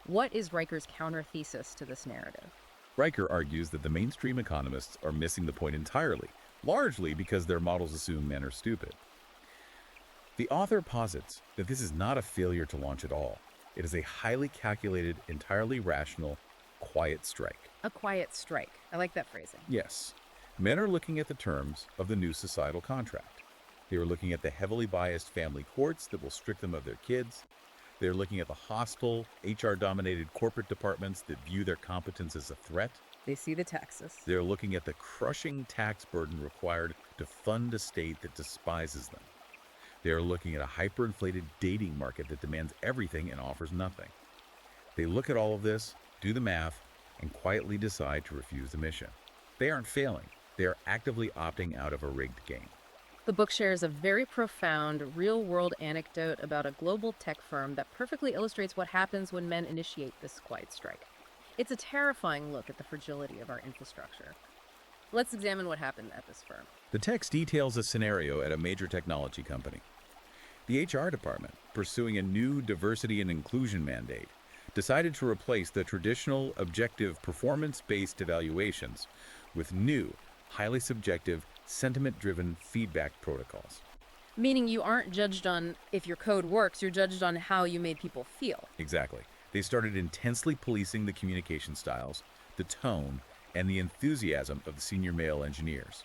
What is Riker's counter-thesis to this narrative? Riker argues that the mainstream economists are missing the point entirely, largely because their models assume men are stupid. The author posits that this is not a failure to launch at all. It is a highly calculated, entirely rational, quiet strike. A quiet strike. I like that phrasing. Yes, men are looking at the terms of the new societal contract. They are looking at the heavily biased family courts that will strip them of their kids. They're looking at the hostile, HR-dominated corporate departments that view their competence as a threat. They see the taxes. They're looking at the crushing tax burden required to fund a state that despises them. They are looking at a hyperinflated dating market that demands everything and offers nothing. They look at all of this, do the math, and quietly decide to refuse the mission. They aren't failing. They are actively opting out of a rigged game. The book shares a very profound, real world anecdote about a global tech firm that perfectly illustrates what happens when men initiate this quiet strike. It's a terrifying look at the fragility of our infrastructure. Let's examine what happened at this firm. The text details a scenario at a major technology company. The HR department, pursuing a new diversity and inclusion mandate, decided to replace the traditional objective performance-based evaluations with new, highly subjective, sentiment-driven feedback protocols. Meaning you aren't judged on if your code works, you're judged on how you made people feel. Exactly. They started intensely policing the communication styles, the tone, and the enthusiasm of the senior male engineers,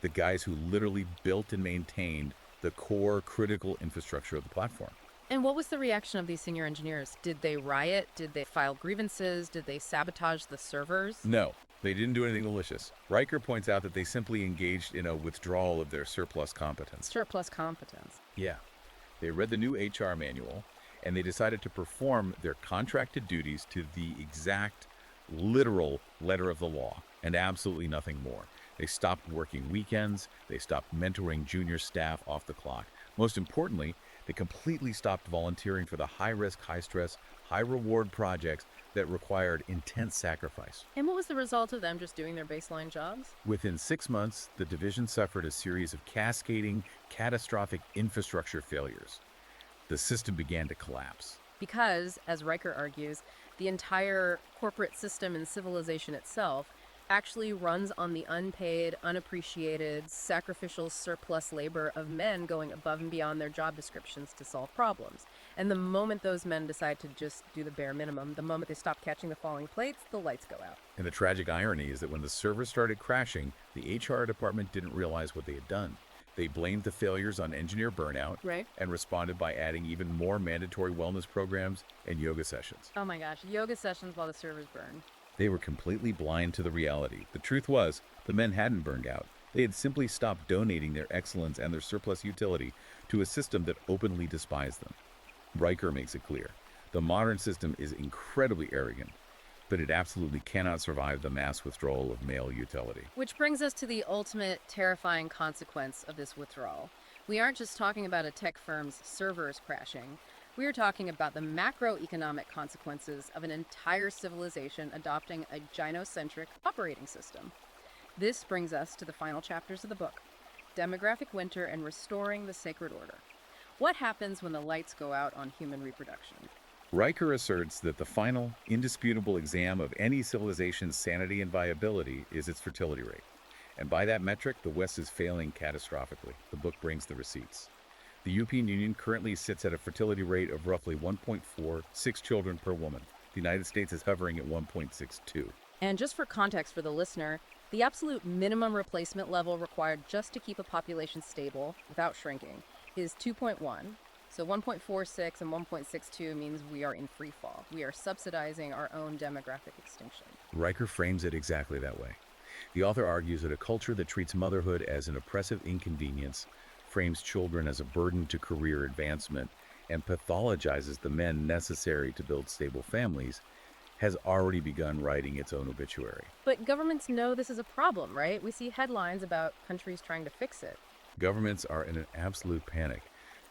the guys who literally built and maintained the core critical infrastructure of the platform. And what was the reaction of these senior engineers? Did they riot? Did they file grievances? Did they sabotage the servers? No, they didn't do anything malicious. Riker points out that they simply engaged in a withdrawal of their surplus competence. Surplus competence. Yeah. They read the new HR manual, and they decided to perform their contracted duties to the exact, literal letter of the law, and absolutely nothing more. They stopped working weekends, they stopped mentoring junior staff off the clock. Most importantly, they completely stopped volunteering for the high-risk, high-stress, high-reward projects that required intense sacrifice. And what was the result of them just doing their baseline jobs? Within 6 months, the division suffered a series of cascading, catastrophic infrastructure failures. The system began to collapse. Because, as Riker argues, the entire corporate system and civilization itself actually runs on the unpaid, unappreciated, sacrificial surplus labor of men going above and beyond their job descriptions to solve problems. And the moment those men decide to just do the bare minimum, the moment they stop catching the falling plates, the lights go out. And the tragic irony is that when the servers started crashing, the HR department didn't realize what they had done. They blamed the failures on engineer burnout, Right. and responded by adding even more mandatory wellness programs and yoga sessions. Oh my gosh, yoga sessions while the servers burn. They were completely blind to the reality. The truth was, the men hadn't burned out. They had simply stopped donating their excellence and their surplus utility to a system that openly despised them. Riker makes it clear. The modern system is incredibly arrogant, but it absolutely cannot survive the mass withdrawal of male utility. Which brings us to the ultimate terrifying consequence of this withdrawal. We aren't just talking about a tech firm's servers crashing. We are talking about the macroeconomic consequences of an entire civilization adopting a gynocentric operating system. This brings us to the final chapters of the book, Demographic Winter and Restoring the Sacred Order. What happens when the lights go out on human reproduction? Riker asserts that the final, indisputable exam of any civilization's sanity and viability is its fertility rate. And by that metric, the West is failing catastrophically. The book brings the receipts. The European Union currently sits at a fertility rate of roughly 1.46 children per woman. The United States is hovering at 1.62. And just for context for the listener, the absolute minimum replacement level required just to keep a population stable without shrinking is 2.1. So 1.46 and 1.62 means we are in free fall. We are subsidizing our own demographic extinction. Riker frames it exactly that way. The author argues that a culture that treats motherhood as an oppressive inconvenience, frames children as a burden to career advancement, and pathologizes the men necessary to build stable families, has already begun writing its own obituary. But governments know this is a problem, right? We see headlines about countries trying to fix it. Governments are in an absolute panic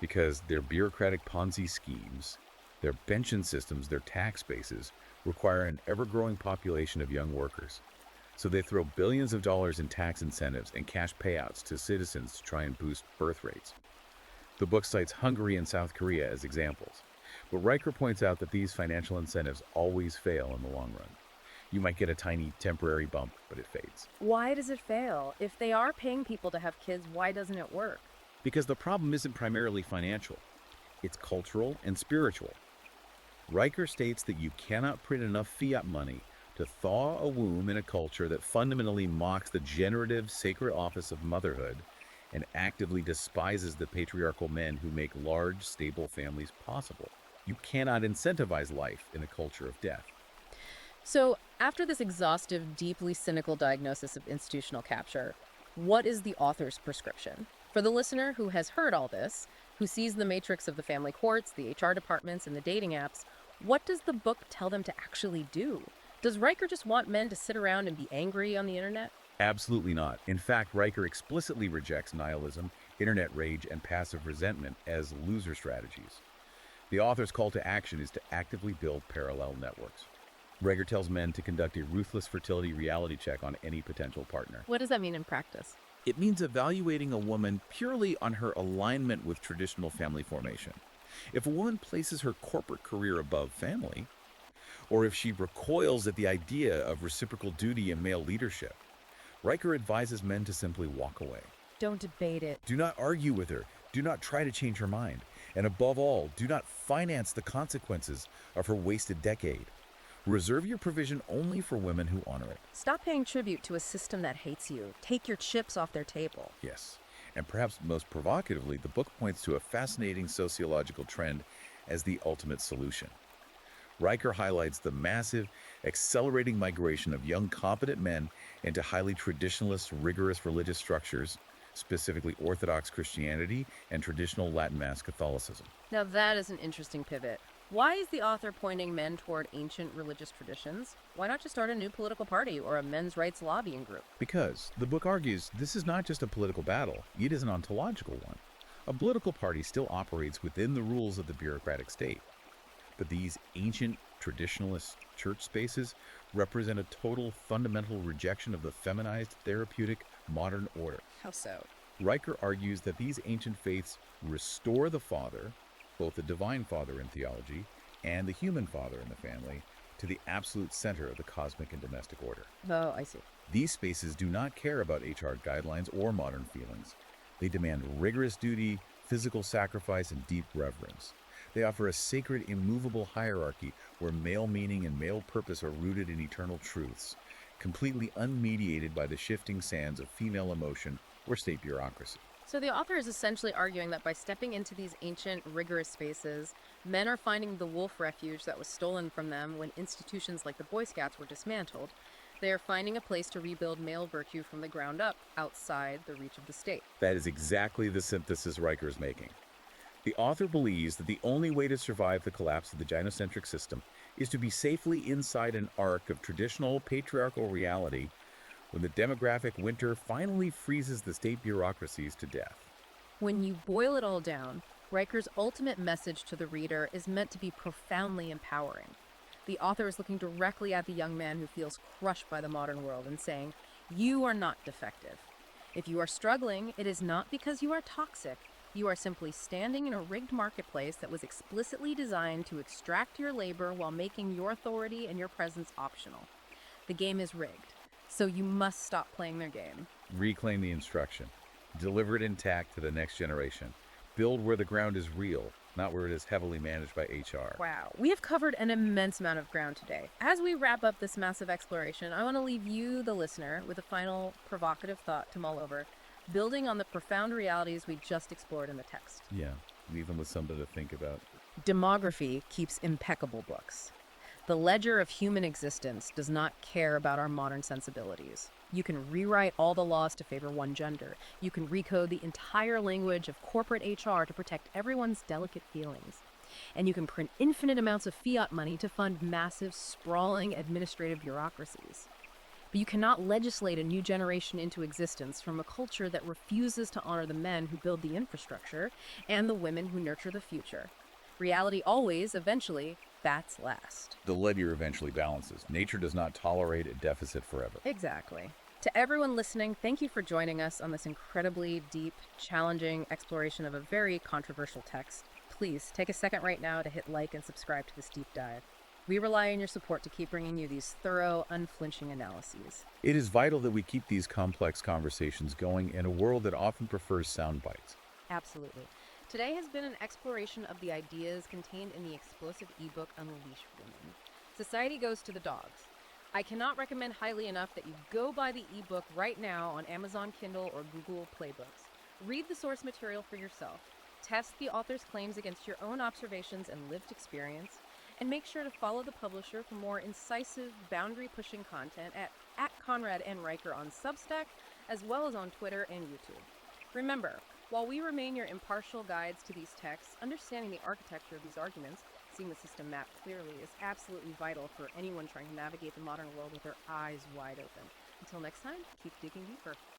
because their bureaucratic Ponzi schemes, their pension systems, their tax bases require an ever-growing population of young workers. So they throw billions of dollars in tax incentives and cash payouts to citizens to try and boost birth rates. The book cites Hungary and South Korea as examples, but Riker points out that these financial incentives always fail in the long run. You might get a tiny temporary bump, but it fades. Why does it fail? If they are paying people to have kids, why doesn't it work? Because the problem isn't primarily financial. It's cultural and spiritual. Riker states that you cannot print enough fiat money to thaw a womb in a culture that fundamentally mocks the generative, sacred office of motherhood and actively despises the patriarchal men who make large, stable families possible. You cannot incentivize life in a culture of death. So, after this exhaustive, deeply cynical diagnosis of institutional capture, what is the author's prescription? For the listener who has heard all this, who sees the matrix of the family courts, the HR departments, and the dating apps, what does the book tell them to actually do? Does Riker just want men to sit around and be angry on the internet? Absolutely not. In fact, Riker explicitly rejects nihilism, internet rage, and passive resentment as loser strategies. The author's call to action is to actively build parallel networks. Riker tells men to conduct a ruthless fertility reality check on any potential partner. What does that mean in practice? It means evaluating a woman purely on her alignment with traditional family formation. If a woman places her corporate career above family, or if she recoils at the idea of reciprocal duty and male leadership, Riker advises men to simply walk away. Don't debate it. Do not argue with her. Do not try to change her mind. And above all, do not finance the consequences of her wasted decade. Reserve your provision only for women who honor it. Stop paying tribute to a system that hates you. Take your chips off their table. Yes. And perhaps most provocatively, the book points to a fascinating sociological trend as the ultimate solution. Riker highlights the massive, accelerating migration of young, competent men into highly traditionalist, rigorous religious structures, specifically Orthodox Christianity and traditional Latin Mass Catholicism. Now that is an interesting pivot. Why is the author pointing men toward ancient religious traditions? Why not just start a new political party or a men's rights lobbying group? Because, the book argues, this is not just a political battle, it is an ontological one. A political party still operates within the rules of the bureaucratic state. But these ancient, traditionalist church spaces represent a total, fundamental rejection of the feminized, therapeutic, modern order. How so? Riker argues that these ancient faiths restore the father, both the divine father in theology and the human father in the family, to the absolute center of the cosmic and domestic order. Oh, I see. These spaces do not care about HR guidelines or modern feelings. They demand rigorous duty, physical sacrifice, and deep reverence. They offer a sacred, immovable hierarchy where male meaning and male purpose are rooted in eternal truths, completely unmediated by the shifting sands of female emotion or state bureaucracy. So the author is essentially arguing that by stepping into these ancient, rigorous spaces, men are finding the wolf refuge that was stolen from them when institutions like the Boy Scouts were dismantled. They are finding a place to rebuild male virtue from the ground up, outside the reach of the state. That is exactly the synthesis Riker is making. The author believes that the only way to survive the collapse of the gynocentric system is to be safely inside an arc of traditional patriarchal reality when the demographic winter finally freezes the state bureaucracies to death. When you boil it all down, Riker's ultimate message to the reader is meant to be profoundly empowering. The author is looking directly at the young man who feels crushed by the modern world and saying, "You are not defective. If you are struggling, it is not because you are toxic. You are simply standing in a rigged marketplace that was explicitly designed to extract your labor while making your authority and your presence optional. The game is rigged, so you must stop playing their game." Reclaim the instruction. Deliver it intact to the next generation. Build where the ground is real, not where it is heavily managed by HR. Wow, we have covered an immense amount of ground today. As we wrap up this massive exploration, I want to leave you, the listener, with a final provocative thought to mull over, building on the profound realities we just explored in the text. Yeah, leave them with something to think about. Demography keeps impeccable books. The ledger of human existence does not care about our modern sensibilities. You can rewrite all the laws to favor one gender. You can recode the entire language of corporate HR to protect everyone's delicate feelings. And you can print infinite amounts of fiat money to fund massive, sprawling administrative bureaucracies. But you cannot legislate a new generation into existence from a culture that refuses to honor the men who build the infrastructure and the women who nurture the future. Reality always, eventually, bats last. The ledger eventually balances. Nature does not tolerate a deficit forever. Exactly. To everyone listening, thank you for joining us on this incredibly deep, challenging exploration of a very controversial text. Please take a second right now to hit like and subscribe to this deep dive. We rely on your support to keep bringing you these thorough, unflinching analyses. It is vital that we keep these complex conversations going in a world that often prefers sound bites. Absolutely. Today has been an exploration of the ideas contained in the explosive ebook Unleash Women. Society Goes to the Dogs. I cannot recommend highly enough that you go buy the ebook right now on Amazon Kindle or Google Playbooks. Read the source material for yourself. Test the author's claims against your own observations and lived experience. And make sure to follow the publisher for more incisive, boundary-pushing content at Conrad N. Riker on Substack, as well as on Twitter and YouTube. Remember, While we remain your impartial guides to these texts, understanding the architecture of these arguments, seeing the system mapped clearly, is absolutely vital for anyone trying to navigate the modern world with their eyes wide open. Until next time, keep digging deeper.